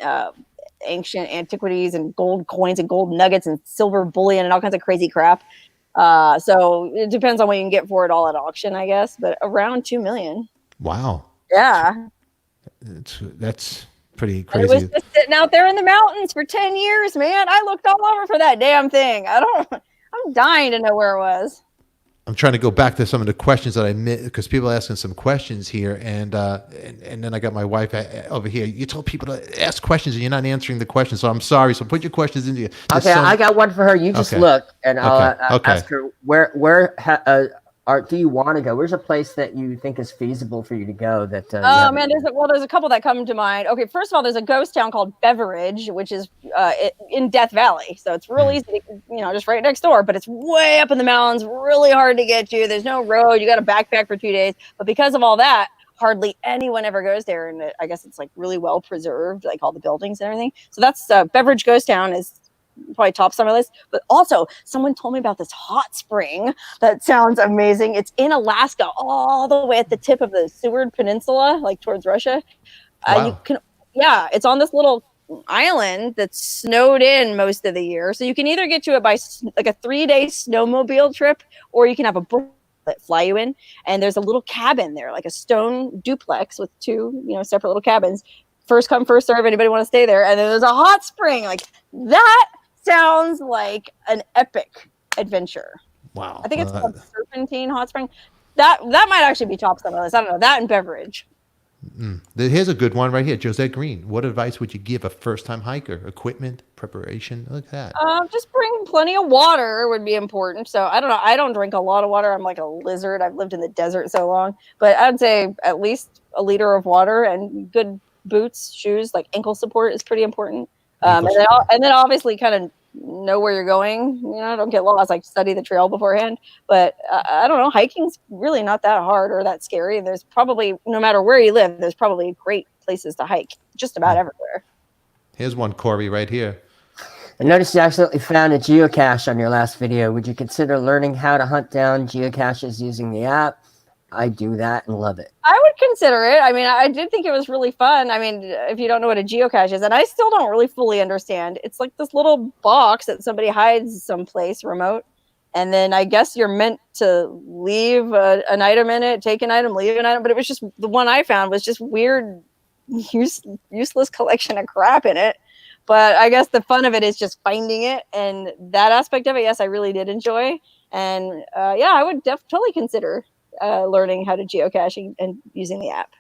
ancient antiquities and gold coins and gold nuggets and silver bullion and all kinds of crazy crap. So it depends on what you can get for it all at auction, I guess, but around $2 million. Wow. Yeah. That's pretty crazy. It was just sitting out there in the mountains for 10 years, man. I looked all over for that damn thing. I'm dying to know where it was. I'm trying to go back to some of the questions that I missed, because people are asking some questions here, and then I got my wife over here. You told people to ask questions and you're not answering the questions, so I'm sorry. So put your questions in here. Okay, I got one for her. You just look, and I'll ask her where do you want to go? Where's a place that you think is feasible for you to go? That man, there's a couple that come to mind. Okay, first of all, there's a ghost town called Beveridge, which is in Death Valley, so it's real easy to, just right next door. But it's way up in the mountains, really hard to get to. There's no road. You got to backpack for 2 days. But because of all that, hardly anyone ever goes there, and I guess it's really well preserved, like all the buildings and everything. So that's Beveridge Ghost Town is probably tops on my list. But also, someone told me about this hot spring that sounds amazing. It's in Alaska, all the way at the tip of the Seward Peninsula, like towards Russia. Wow. It's on this little island that's snowed in most of the year. So you can either get to it by like a 3-day snowmobile trip, or you can have a boat fly you in, and there's a little cabin there, like a stone duplex with two, separate little cabins. First come, first serve. Anybody want to stay there? And then there's a hot spring. Like that sounds like an epic adventure. Wow. I think it's called Serpentine Hot Spring. That might actually be top some of this. I don't know. That and beverage. Here's a good one right here. Josette Green. What advice would you give a first-time hiker? Equipment, preparation. Look at that. Just bring plenty of water would be important. So I don't know. I don't drink a lot of water. I'm like a lizard. I've lived in the desert so long. But I'd say at least a liter of water and good boots, shoes, like ankle support is pretty important. And then obviously kind of know where you're going. Don't get lost. Like study the trail beforehand. But I don't know. Hiking's really not that hard or that scary. There's probably, no matter where you live, there's probably great places to hike just about everywhere. Here's one, Corey, right here. I noticed you accidentally found a geocache on your last video. Would you consider learning how to hunt down geocaches using the app? I do that and love it. I would consider it. I mean, I did think it was really fun. I mean, if you don't know what a geocache is, and I still don't really fully understand, it's like this little box that somebody hides someplace remote. And then I guess you're meant to leave an item in it, take an item, leave an item. But it was just, the one I found was just weird, useless collection of crap in it. But I guess the fun of it is just finding it. And that aspect of it, yes, I really did enjoy. And I would totally consider learning how to geocache and using the app.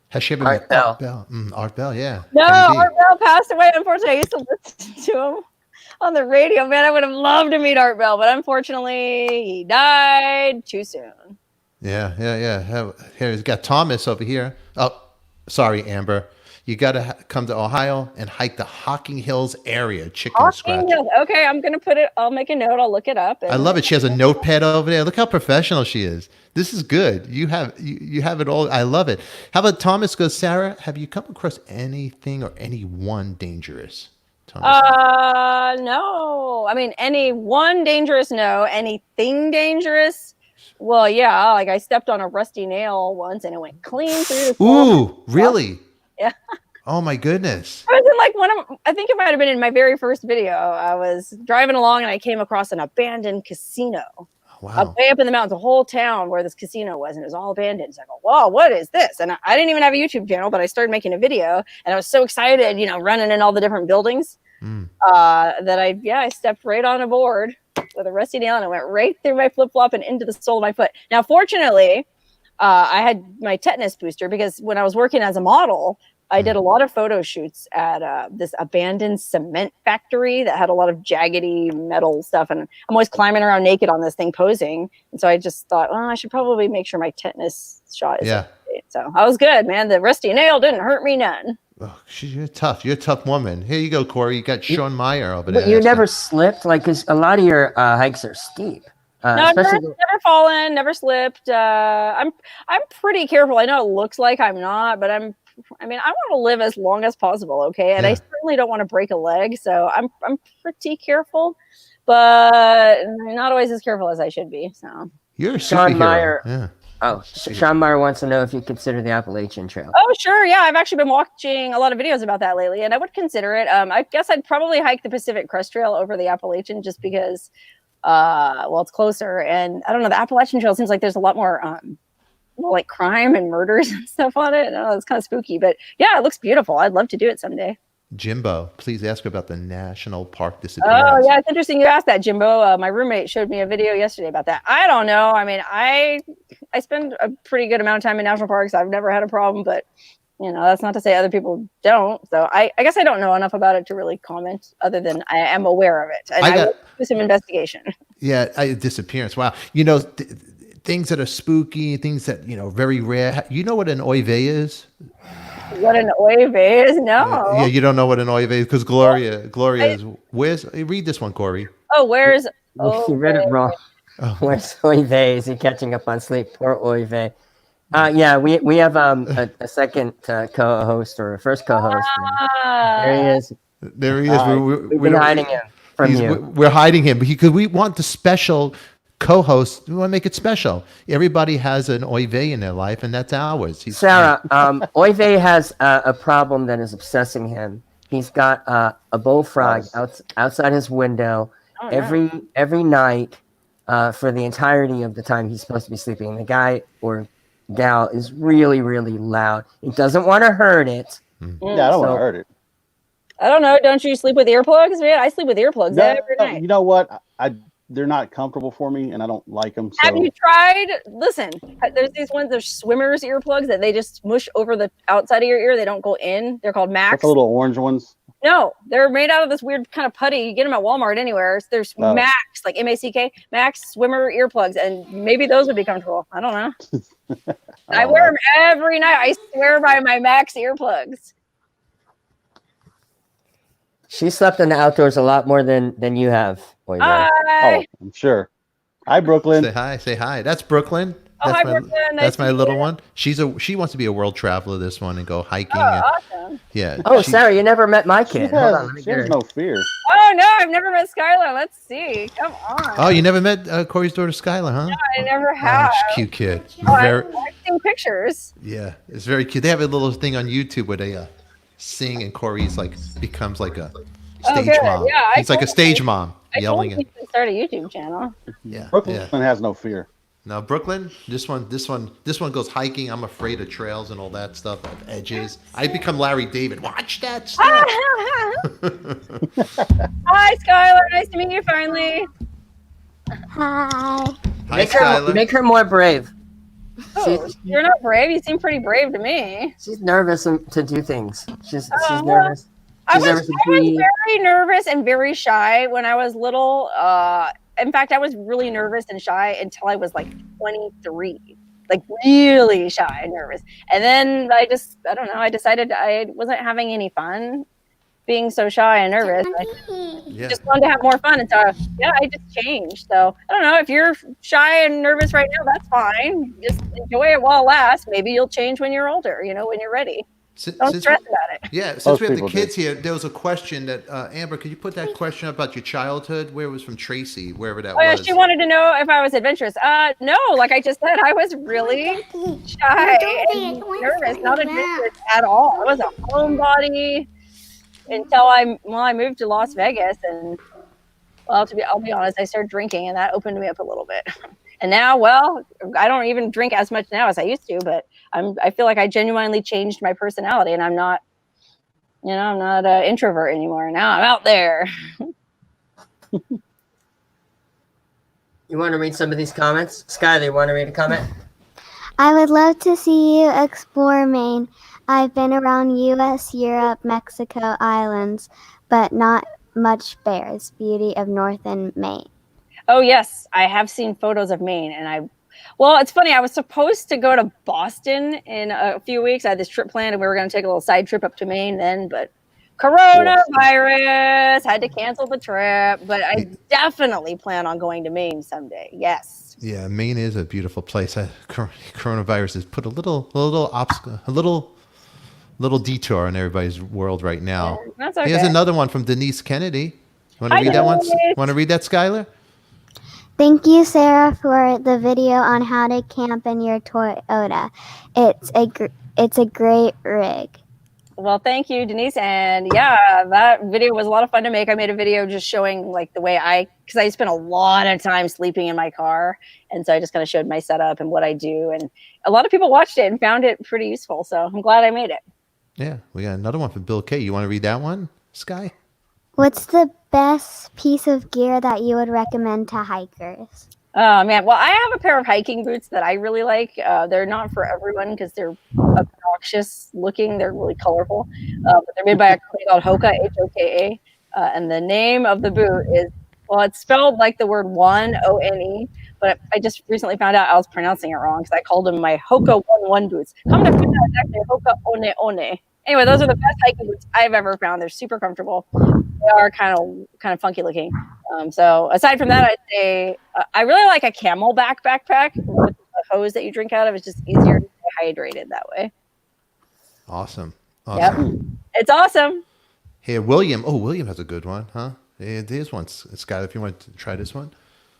Has she ever Art met Art Bell? Art Bell, yeah. No, MED. Art Bell passed away. Unfortunately, I used to listen to him on the radio. Man, I would have loved to meet Art Bell, but unfortunately, he died too soon. Yeah. Here, he's got Thomas over here. Oh, sorry, Amber. You got to come to Ohio and hike the Hocking Hills area chicken scratch. Okay, I'm going to put it, I'll make a note. I'll look it up. I love it. She has a notepad over there. Look how professional she is. This is good. You have it all. I love it. How about Thomas goes, Sarah, have you come across anything or anyone dangerous? Thomas. No. I mean, anyone dangerous, no. Anything dangerous? Well, yeah, like I stepped on a rusty nail once and it went clean through the floor. Ooh, really? Yeah. Oh my goodness. I was in like I think it might have been in my very first video. I was driving along and I came across an abandoned casino. Wow. Way up in the mountains, a whole town where this casino was, and it was all abandoned. So I go, whoa, what is this? And I didn't even have a YouTube channel, but I started making a video, and I was so excited, running in all the different buildings, that I stepped right on a board with a rusty nail, and it went right through my flip-flop and into the sole of my foot. Now, fortunately, I had my tetanus booster because when I was working as a model, I did a lot of photo shoots at this abandoned cement factory that had a lot of jaggedy metal stuff. And I'm always climbing around naked on this thing posing. And so I just thought, I should probably make sure my tetanus shot is up to date. So I was good, man. The rusty nail didn't hurt me none. Oh, you're tough. You're a tough woman. Here you go, Corey. You got Sean Meyer over there. But you never slipped? Like, because a lot of your hikes are steep. No, never fallen, never slipped. I'm pretty careful. I know it looks like I'm not, but I want to live as long as possible, okay? And I certainly don't want to break a leg, so I'm pretty careful, but I'm not always as careful as I should be. So you're a Sean superhero. Meyer. Yeah. Oh, Sean Meyer wants to know if you consider the Appalachian Trail. Oh, sure. Yeah, I've actually been watching a lot of videos about that lately, and I would consider it. I guess I'd probably hike the Pacific Crest Trail over the Appalachian just because, it's closer. And I don't know, the Appalachian Trail seems like there's a lot more like crime and murders and stuff on it. It's kind of spooky, but yeah, it looks beautiful. I'd love to do it someday. Jimbo, please ask about the national park disappearance. Oh yeah, it's interesting you asked that, Jimbo. My roommate showed me a video yesterday about that. I don't know. I mean, I spend a pretty good amount of time in national parks. I've never had a problem, but that's not to say other people don't. So I guess I don't know enough about it to really comment, other than I am aware of it, and I will do some investigation. Yeah, disappearance. Wow. Things that are spooky, things that, very rare. You know what an oy vey is? What an oy vey is? No. Yeah, you don't know what an oy vey is because Gloria is. Read this one, Corey. Oh, where's? You read it wrong. Oh. Where's oy vey? Is he catching up on sleep? Poor oy vey. We have a second co-host or a first co-host. There he is. There he is. We've been hiding him from you. We're hiding him because we want the special co-host. We want to make it special. Everybody has an oy vey in their life, and that's ours. Sarah, oy vey has a problem that is obsessing him. He's got a bullfrog outside his window every night. for the entirety of the time he's supposed to be sleeping. The guy or gal is really, really loud. He doesn't want to hurt it. Yeah, I don't want So- to hurt it. I don't know. Don't you sleep with earplugs, man? I sleep with earplugs every night. You know what? They're not comfortable for me, and I don't like them. So. Have you tried? Listen, there's these ones. There's swimmers earplugs that they just mush over the outside of your ear. They don't go in. They're called Max. Like the little orange ones. No, they're made out of this weird kind of putty. You get them at Walmart anywhere. There's Max, like MACK, Max swimmer earplugs, and maybe those would be comfortable. I don't know. I wear them every night. I swear by my Max earplugs. She slept in the outdoors a lot more than you have. Boy, Hi. Oh, I'm sure. Hi, Brooklyn. Say hi. Say hi. That's Brooklyn. Oh, That's hi, my, Brooklyn. Nice that's to my meet little you. one. She wants to be a world traveler. This one and go hiking. Oh, and, awesome. yeah. Oh, she- Sarah, you never met my She kid. Hold on, let me has get her. no fear. Oh, no, I've never met Skylar. Let's see. Come on. Oh, you never met Corey's daughter Skylar, huh? I never Oh, have. she's a cute kid. Oh, Very, I've seen pictures. yeah, it's very cute. They have a little thing on YouTube where they sing, and Corey's like becomes like a stage good. mom. Yeah, He's like a stage mom I told yelling him at. he should start a YouTube channel. Yeah, Brooklyn yeah. has no fear. Now Brooklyn, this one goes hiking. I'm afraid of trails and all that stuff, of edges. I become Larry David. Watch that stuff. Hi, Skylar. Nice to meet you finally. Hi. Hi, Make her, Skylar. make her more brave. Oh, you're not brave. You seem pretty brave to me. She's nervous to do things. She's Oh, nervous. I She's was nervous to be. very nervous and very shy when I was little. In fact, I was really nervous and shy until I was like 23. Like really shy and nervous. And then I don't know, I decided I wasn't having any fun being so shy and nervous. I Yeah. just wanted to have more fun. And so, yeah, I just changed. So I don't know, if you're shy and nervous right now, that's fine. Just enjoy it while it lasts. Maybe you'll change when you're older, when you're ready. Don't stress about it. Yeah, since Most we have the people kids here, there was a question that Amber, could you put that question up about your childhood? Where it was from Tracy, wherever that Oh yeah, was. she wanted to know if I was adventurous. No, like I just said, I was really shy and nervous, not adventurous at all. I was a homebody until I moved to Las Vegas, and well, I'll be honest, I started drinking, and that opened me up a little bit. And now, well, I don't even drink as much now as I used to, but I feel like I genuinely changed my personality, and I'm not an introvert anymore. Now I'm out there. You want to read some of these comments? Skylar, you want to read a comment? I would love to see you explore Maine. I've been around US, Europe, Mexico islands, but not much bears. Beauty of northern Maine. Oh yes, I have seen photos of Maine, and well, it's funny. I was supposed to go to Boston in a few weeks. I had this trip planned, and we were going to take a little side trip up to Maine then, but coronavirus had to cancel the trip. But I definitely plan on going to Maine someday. Yes. Yeah, Maine is a beautiful place. Coronavirus has put a little obstacle, a little detour in everybody's world right now. That's okay. Here's another one from Denise Kennedy. Want to Hi, read that one? Denise. Want to read that, Skylar? Thank you, Sarah, for the video on how to camp in your Toyota. It's a great rig. Well, thank you, Denise. And yeah, that video was a lot of fun to make. I made a video just showing like the way because I spent a lot of time sleeping in my car. And so I just kind of showed my setup and what I do. And a lot of people watched it and found it pretty useful. So I'm glad I made it. Yeah, we got another one from Bill K. You want to read that one, Sky? What's the best piece of gear that you would recommend to hikers? Oh man, well, I have a pair of hiking boots that I really like. They're not for everyone because they're obnoxious looking. They're really colorful, but they're made by a company called Hoka, Hoka. And the name of the boot is, well, it's spelled like the word one, O-N-E, but I just recently found out I was pronouncing it wrong because I called them my Hoka 1-1 boots. Come to find out, it's actually Hoka One One. Anyway, those are the best hiking boots I've ever found. They're super comfortable. They are kind of funky looking. So aside from that, I'd say I really like a Camelback backpack with the hose that you drink out of. It's just easier to stay hydrated that way. Awesome. Yep, it's awesome. Here, William. Oh, William has a good one, huh? There's one, Skylar, if you want to try this one.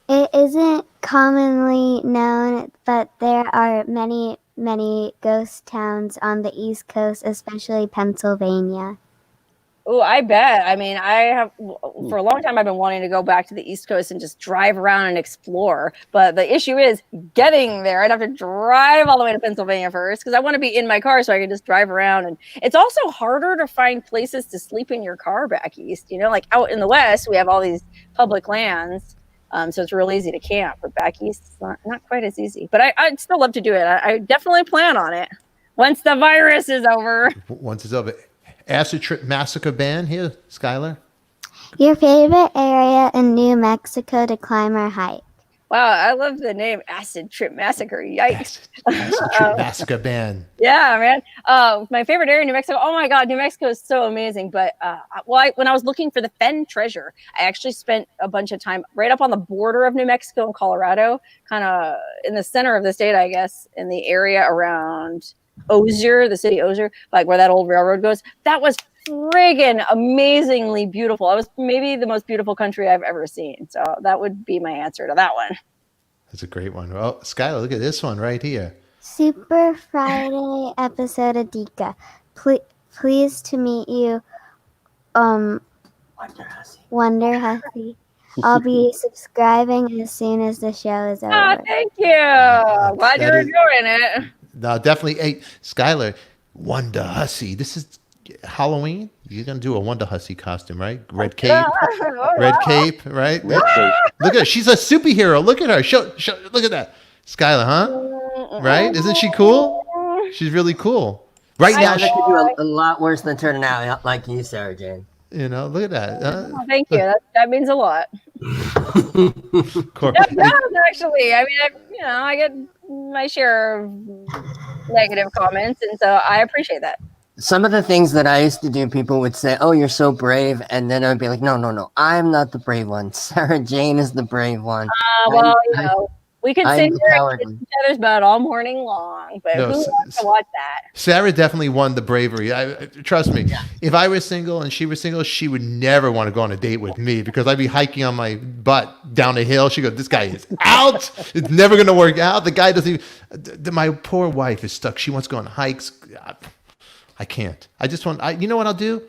It isn't commonly known, but there are many ghost towns on the East Coast, especially Pennsylvania. Oh, I bet. I mean, I have for a long time. I've been wanting to go back to the East Coast and just drive around and explore. But the issue is getting there. I'd have to drive all the way to Pennsylvania first because I want to be in my car so I can just drive around. And it's also harder to find places to sleep in your car back east. You know, like out in the West, we have all these public lands. So it's real easy to camp. But back east, it's not quite as easy. But I'd still love to do it. I definitely plan on it once the virus is over. Once it's over. Acid Trip Massacre Band here, Skylar. Your favorite area in New Mexico to climb or hike? Wow, I love the name Acid Trip Massacre. Yikes. Acid Trip Massacre Band. Yeah, man. My favorite area in New Mexico. Oh my God, New Mexico is so amazing. But when I was looking for the Fen treasure, I actually spent a bunch of time right up on the border of New Mexico and Colorado, kind of in the center of the state, I guess, in the area around Osier, the city Osier, like where that old railroad goes. That was friggin' amazingly beautiful. It was maybe the most beautiful country I've ever seen. So that would be my answer to that one. That's a great one. Well, Skylar, look at this one right here. Super Friday episode Adika. Pleased to meet you, Wonderhussy. I'll be subscribing as soon as the show is over. Oh, thank you. Glad you're enjoying it. No, definitely. Hey, Skylar, Wonderhussy. This is Halloween. You're gonna do a Wonderhussy costume, right? Red cape, red cape, right? Red cape. Look at her. She's a superhero. Look at her. Show. Look at that, Skylar, huh? Right? Isn't she cool? She's really cool. Right now, I could do a lot worse than turning out like you, Sarah Jane. you know. Look at that. Oh, thank you. That means a lot. It does, actually. I mean, I get my share of negative comments, and so I appreciate that. Some of the things that I used to do, people would say, "Oh, you're so brave," and then I'd be like, "No, I'm not the brave one. Sarah Jane is the brave one." Well, we could sit here and kiss each other's butt all morning long, but No, who wants to watch that? Sarah definitely won the bravery. Trust me. If I was single and she was single, she would never want to go on a date with me because I'd be hiking on my butt down a hill. She goes, "This guy is out. It's never going to work out." The guy doesn't even. My poor wife is stuck. She wants to go on hikes. I can't. I just want. You know what I'll do?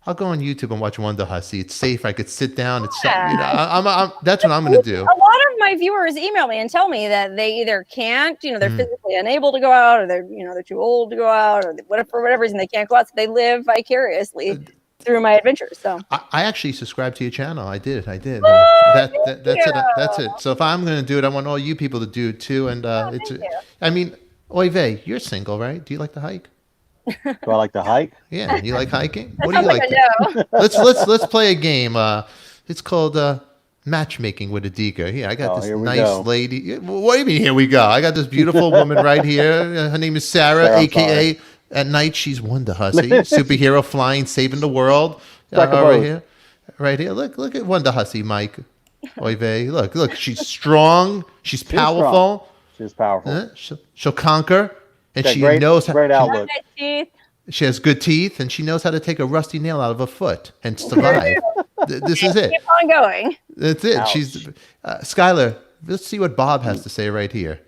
I'll go on YouTube and watch Wonderhussy. It's safe. I could sit down. It's that's what I'm going to do. A lot of my viewers email me and tell me that they either can't, they're physically unable to go out, or they're too old to go out, or for whatever reason they can't go out. So they live vicariously through my adventures. So I actually subscribed to your channel. I did. Oh, That's it. That's it. So if I'm going to do it, I want all you people to do it too. And I mean, Oy vey, you're single, right? Do you like to hike? Do I like to hike? Yeah, you like hiking? that What do you sounds like? like a no. Let's play a game. It's called matchmaking with Adika. Here, I got this here we nice go. lady. What do you mean? Here we go. I got this beautiful woman right here. Her name is Sarah, aka at night she's Wonderhussy, superhero flying, saving the world. Right here, right here. Look at Wonderhussy, Mike. Oy vey. Look. She's strong. She's powerful. She's powerful. She'll conquer. And she knows great outlook. She has good teeth, and she knows how to take a rusty nail out of a foot and survive. This is it. Keep on going. That's it. Ouch. She's Skylar. Let's see what Bob has to say right here.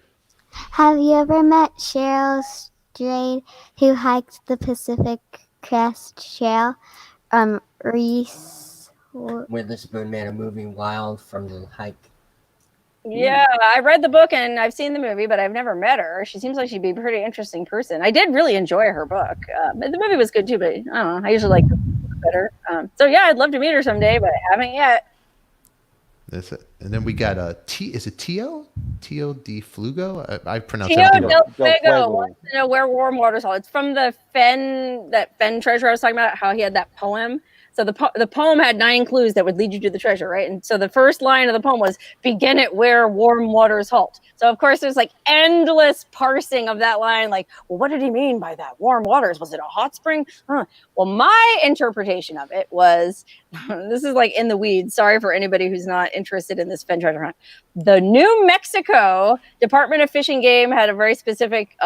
Have you ever met Cheryl Strayed, who hiked the Pacific Crest Trail? Reese. Witherspoon made a movie Wild from the hike. Yeah, I read the book and I've seen the movie, but I've never met her. She seems like she'd be a pretty interesting person. I did really enjoy her book. The movie was good too, but I don't know. I usually like the book better. So yeah, I'd love to meet her someday, but I haven't yet. That's it. And then we got is it Tio? Tio de Flugo? I pronounced Tio everything del wrong. Fuego wants to know where warm waters are. It's from the Fen treasure I was talking about, how he had that poem. So the poem had 9 clues that would lead you to the treasure, right? And so the first line of the poem was, "Begin it where warm waters halt." So of course there's like endless parsing of that line. Like, well, what did he mean by that? Warm waters? Was it a hot spring? Huh. Well, my interpretation of it was, this is like in the weeds. Sorry for anybody who's not interested in this Fen treasure hunt. The New Mexico Department of Fish and Game had a very specific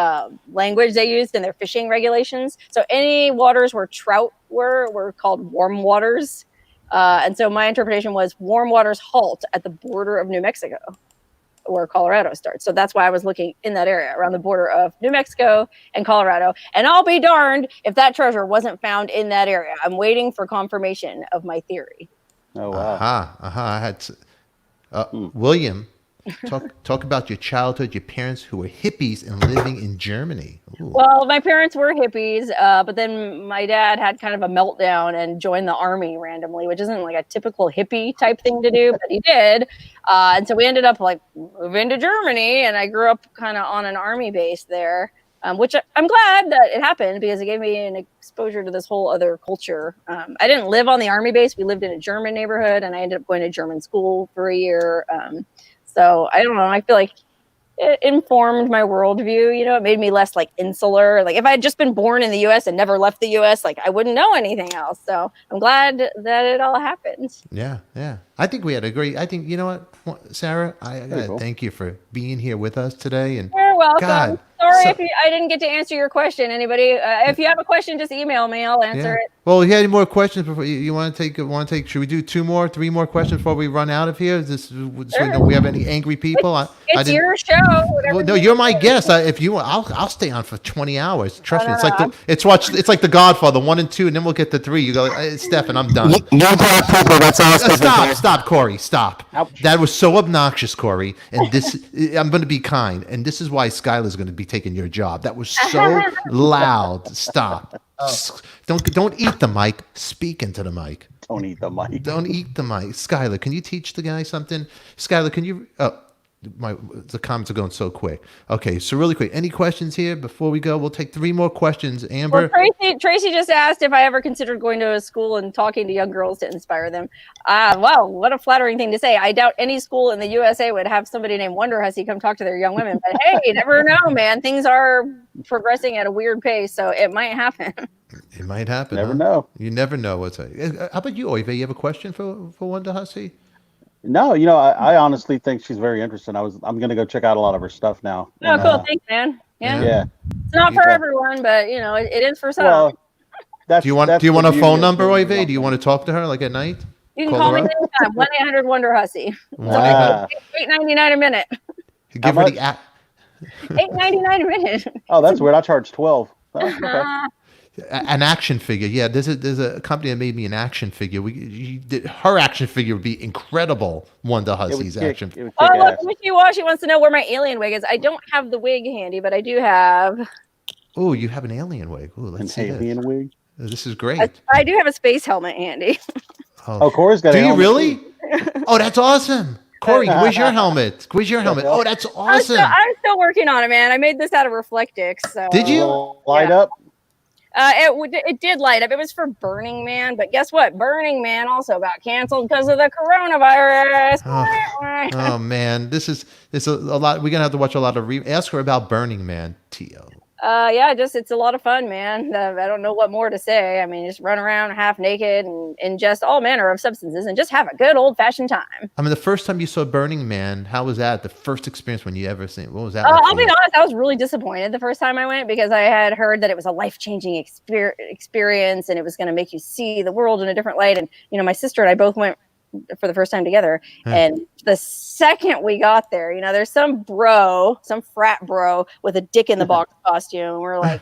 language they used in their fishing regulations. So any waters where trout were called warm waters. And so my interpretation was warm waters halt at the border of New Mexico. where Colorado starts. So that's why I was looking in that area around the border of New Mexico and Colorado. And I'll be darned if that treasure wasn't found in that area. I'm waiting for confirmation of my theory. Oh wow. I had William. Talk about your childhood, your parents who were hippies and living in Germany. Ooh. Well, my parents were hippies, but then my dad had kind of a meltdown and joined the army randomly, which isn't like a typical hippie type thing to do, but he did. And so we ended up like moving to Germany, and I grew up kind of on an army base there, which I'm glad that it happened because it gave me an exposure to this whole other culture. I didn't live on the army base. We lived in a German neighborhood, and I ended up going to German school for a year. So I don't know. I feel like it informed my worldview. You know, it made me less like insular. Like if I had just been born in the U.S. and never left the U.S., like I wouldn't know anything else. So I'm glad that it all happened. Yeah. I think we had a great. I think you know what, Sarah. I gotta cool. thank you for being here with us today. And You're welcome. God, Sorry if I didn't get to answer your question. Anybody, if you have a question, just email me. I'll answer it. Well, you had any more questions before you want to take? Should we do 3 more questions before we run out of here? Is this so we know we have any angry people? It's your show. Well, no, you're my guest. If you want, I'll stay on for 20 hours. Trust me. It's like The Godfather 1 and 2, and then we'll get to 3. You go, Stefan, I'm done. You're black people. That's all. Stop, Corey. Stop. Ouch. That was so obnoxious, Corey. And this, I'm going to be kind. And this is why Skylar's going to be taking your job. That was so loud. Stop. Don't eat the mic. Speak into the mic. Don't eat the mic. Don't eat the mic. Skylar, can you teach the guy something? Skylar, can you? The comments are going so quick. Okay, so really quick. Any questions here before we go? We'll take 3 more questions. Amber. Well, Tracy just asked if I ever considered going to a school and talking to young girls to inspire them. Wow, what a flattering thing to say. I doubt any school in the USA would have somebody named Wonderhussy come talk to their young women. But hey, you never know, man. Things are progressing at a weird pace, so it might happen. It might happen. Never know. You never know what's. How about you, Oive? You have a question for Wonderhussy? No, you know, I honestly think she's very interesting. I'm gonna go check out a lot of her stuff now. Oh, cool. Thanks, man. Yeah. It's not for everyone, but you know, it is for some. Well, do you want a phone number, Oive? Do you want to talk to her like at night? You can call me anytime. 1-800-WONDER-HUSSY. $8.99 a minute. Give her the app. $8.99 a minute. Oh, that's weird. I charge 12. Oh, okay. An action figure, yeah. There's a company that made me an action figure. Her action figure would be incredible. Wonderhussy's action. Oh, look, Wishy-Washy wants to know where my alien wig is. I don't have the wig handy, but I do have. Oh, you have an alien wig. Oh, let's see. An alien wig. This is great. I do have a space helmet handy. Oh, Corey's got. Do you really? Oh, that's awesome. Corey, where's your helmet? Oh, that's awesome. I'm still working on it, man. I made this out of Reflectix. So. Did you light up? It did light up. It was for Burning Man, but guess what? Burning Man also got canceled because of the coronavirus. Oh man, it's a lot. We're gonna have to watch a lot of. Ask her about Burning Man, T.O. Yeah, it's a lot of fun, man. I don't know what more to say. I mean, just run around half naked and ingest all manner of substances and just have a good old fashioned time. I mean, the first time you saw Burning Man, how was that? The first experience when you ever seen it? What was that? Like I'll be honest, I was really disappointed the first time I went because I had heard that it was a life-changing experience and it was going to make you see the world in a different light. And, you know, my sister and I both went for the first time together. And the second we got there, you know, there's some frat bro with a dick in the box costume. And we're like,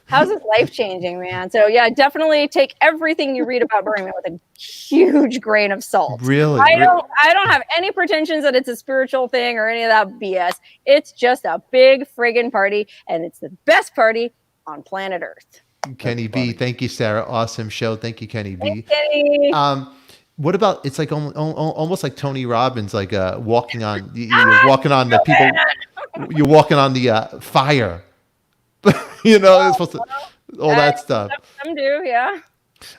how's this life changing, man? So yeah, definitely take everything you read about Burning Man with a huge grain of salt. Really? I don't have any pretensions that it's a spiritual thing or any of that BS. It's just a big friggin' party, and it's the best party on planet Earth. Kenny B, thank you, Sarah. Awesome show. Thank you, Kenny B. Thanks, Kenny. What about? It's like almost like Tony Robbins, like walking on. You're walking on the people. You're walking on the fire. You know, it's supposed to all that stuff. Some do, yeah.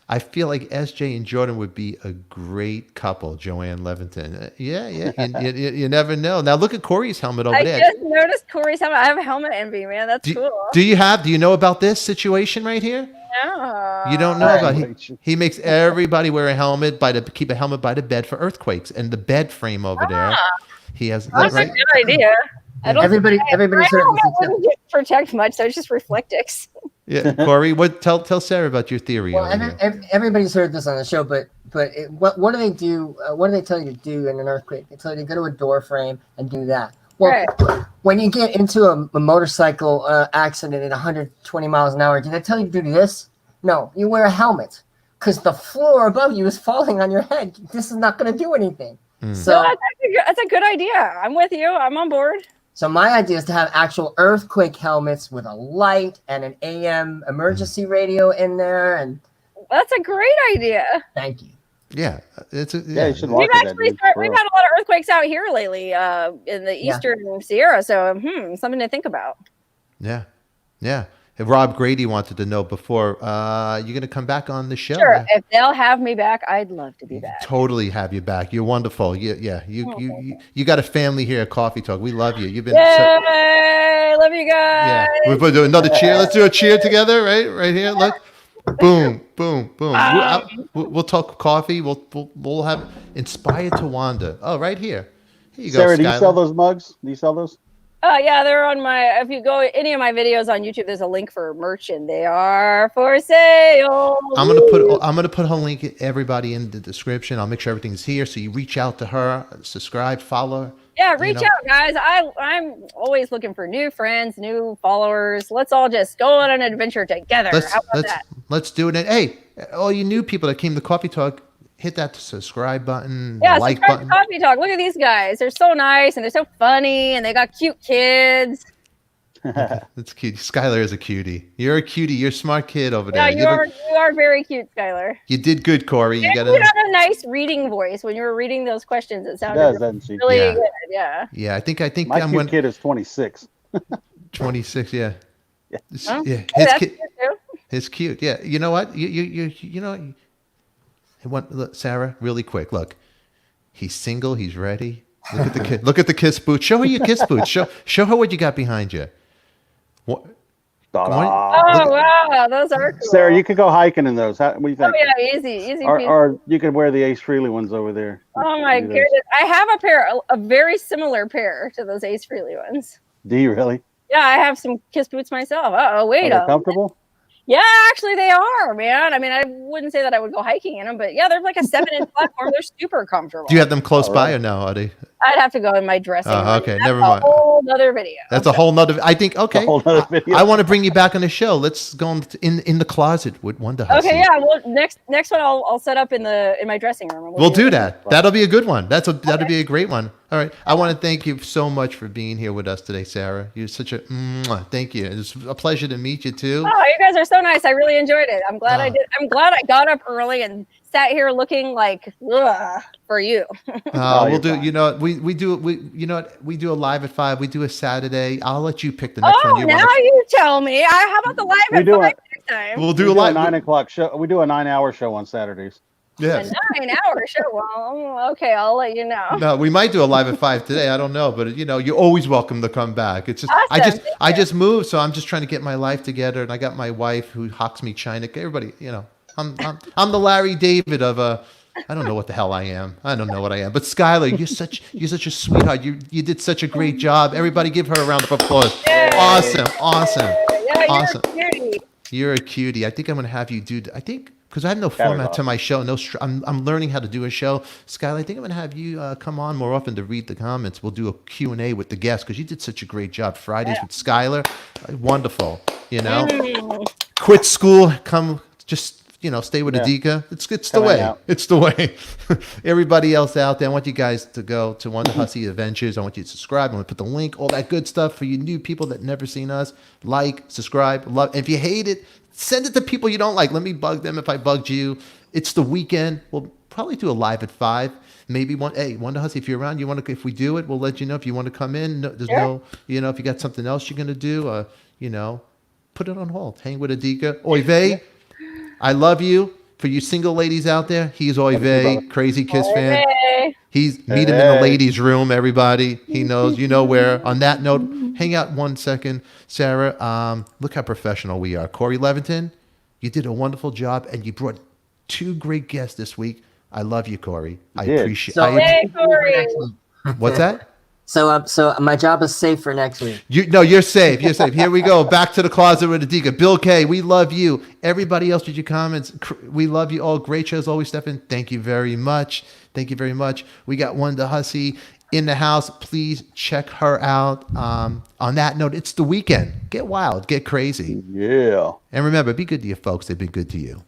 I feel like SJ and Jordan would be a great couple, Joanne Levinson. Yeah. You never know. Now look at Corey's helmet over there. I just noticed Corey's helmet. I have a helmet envy, man. That's cool. Do you know about this situation right here? No. You don't know about he makes everybody wear a helmet keep a helmet by the bed for earthquakes, and the bed frame over there. He has that's a good idea. Everybody wouldn't protect much, so it's just Reflectix. Yeah, Corey, tell Sarah about your theory. Well, everybody's heard this on the show, but but what do they do? What do they tell you to do in an earthquake? They tell you to go to a door frame and do that. Well, Right. when you get into a motorcycle accident at 120 miles an hour, do they tell you to do this? No, you wear a helmet because the floor above you is falling on your head. This is not going to do anything. So No, that's a good idea. I'm with you. I'm on board. So my idea is to have actual earthquake helmets with a light and an AM emergency radio in there. And That's a great idea. thank you. Yeah, it's a, Yeah, you should We've market that, actually dude, for we've real. had a lot of earthquakes out here lately in the eastern Sierra. So something to think about. yeah. And Rob Grady wanted to know before you're going to come back on the show. Sure, Yeah. if they'll have me back, I'd love to be back. Totally have you back. You're wonderful. You got a family here at Coffee Talk. We love you. You've been Yay! Love you yeah. guys. We're going to do another cheer. Let's do a cheer together, right here. Look, boom, boom, boom. We'll talk coffee. We'll have Inspired to Wander. Oh, right here. Here you go, Sarah, do you Skylar. sell those mugs? Do you sell those? Yeah, they're on my. If you go any of my videos on YouTube, there's a link for merch, and they are for sale. I'm gonna put her link everybody in the description. I'll make sure everything's here, so you reach out to her, subscribe, follow her. Yeah, reach out, guys. I'm always looking for new friends, new followers. Let's all just go on an adventure together. How about that? Let's do it. And hey, all you new people that came to Coffee Talk, hit that subscribe button, Yeah, the like subscribe button. to Coffee Talk. Look at these guys. They're so nice and they're so funny and they got cute kids. That's cute. Skylar is a cutie. You're a cutie. You're a smart kid over Yeah, there. you are very cute, Skylar. You did good, Corey. You And got you have a nice reading voice when you were reading those questions. It sounded doesn't she? really Yeah. good. Yeah. Yeah, I think My I'm cute kid is 26. 26. Yeah. Yeah. Oh, Yeah. hey, His that's kid. cute too. It's cute. Yeah. You know what? You know. Look, Sarah, really quick. Look, he's single. He's ready. Look at the kid. Look at the kiss boot. Show her your kiss boot. Show her what you got behind you. What? Ta-da. Oh wow, those are cool. Sarah, you could go hiking in those. What do you Oh think? yeah, easy. Or you could wear the Ace Frehley ones over there. Oh my Do those. goodness. I have a pair, a very similar pair to those Ace Frehley ones. Do you really? Yeah, I have some kiss boots myself. Are Wait they a comfortable? Yeah, actually they are, man. I mean, I wouldn't say that I would go hiking in them, but yeah, they're like a 7-inch platform. They're super comfortable. Do you have them close All by right. or no? Are they? I'd have to go in my dressing room. Oh, okay, That's never a mind. whole other video. That's a whole nother. I think. Okay. whole nother video. I want to bring you back on the show. Let's go in the closet with Wonderhussy. Okay, yeah. Well, next one I'll set up in my dressing room. And We'll do that. That'll be a good one. That'll be a great one. All right. I want to thank you so much for being here with us today, Sarah. You're such a thank you. It's a pleasure to meet you too. Oh, you guys are so nice. I really enjoyed it. I'm glad I did. I'm glad I got up early and sat here looking like for you. We'll you're do. fine. You know, we do a live at 5. We do a Saturday. I'll let you pick the next one you now want. you tell me. How about the live We at do 5 it. next time? We'll We do a live. 9 o'clock show. We do a 9-hour show on Saturdays. Yeah. A 9-hour show. Well, okay, I'll let you know. No, we might do a live at 5 today. I don't know, but you're always welcome to come back. It's just Awesome. I just moved, so I'm just trying to get my life together, and I got my wife who hawks me China. Everybody, I'm the Larry David of I don't know what the hell I am. I don't know what I am. But Skylar, you're such a sweetheart. You did such a great job. Everybody give her a round of applause. Yay. Awesome. Yeah, you're Awesome. a cutie. You're a cutie. I think I'm gonna have you do. I think because I have no That was format to my show. I'm learning how to do a show. Skylar, I think I'm gonna have you come on more often to read the comments. We'll do a Q&A with the guests because you did such a great job. Fridays with Skylar, wonderful. Quit school, come just stay with Yeah. Adika. It's the Come hang way. out. It's the way. Everybody else out there, I want you guys to go to Wonderhussy Adventures. I want you to subscribe. I want to put the link, all that good stuff for you new people that never seen us. Like, subscribe, love. If you hate it, send it to people you don't like. Let me bug them if I bugged you. It's the weekend. We'll probably do a live at 5. Maybe Wonderhussy, if you're around, if we do it, we'll let you know if you want to come in. No, there's no, if you got something else you're gonna do, put it on hold. Hang with Adika. Oy vey. I love you. For you single ladies out there, he's Oy vey, crazy Kiss fan. Hey. Meet him in the ladies' room, everybody. He knows, where. On that note, hang out 1 second. Sarah, look how professional we are. Corey Leviton, you did a wonderful job, and you brought 2 great guests this week. I love you, Corey. I did. appreciate So it. Hey, Corey. What's that? So my job is safe for next week. You're safe. You're safe. Here we go. Back to the closet with Adika. Bill K, we love you. Everybody else with your comments, we love you all. Great show as always, Stefan. Thank you very much. Thank you very much. We got Wonderhussy in the house. Please check her out. On that note, it's the weekend. Get wild. Get crazy. Yeah. And remember, be good to your folks. They've been good to you.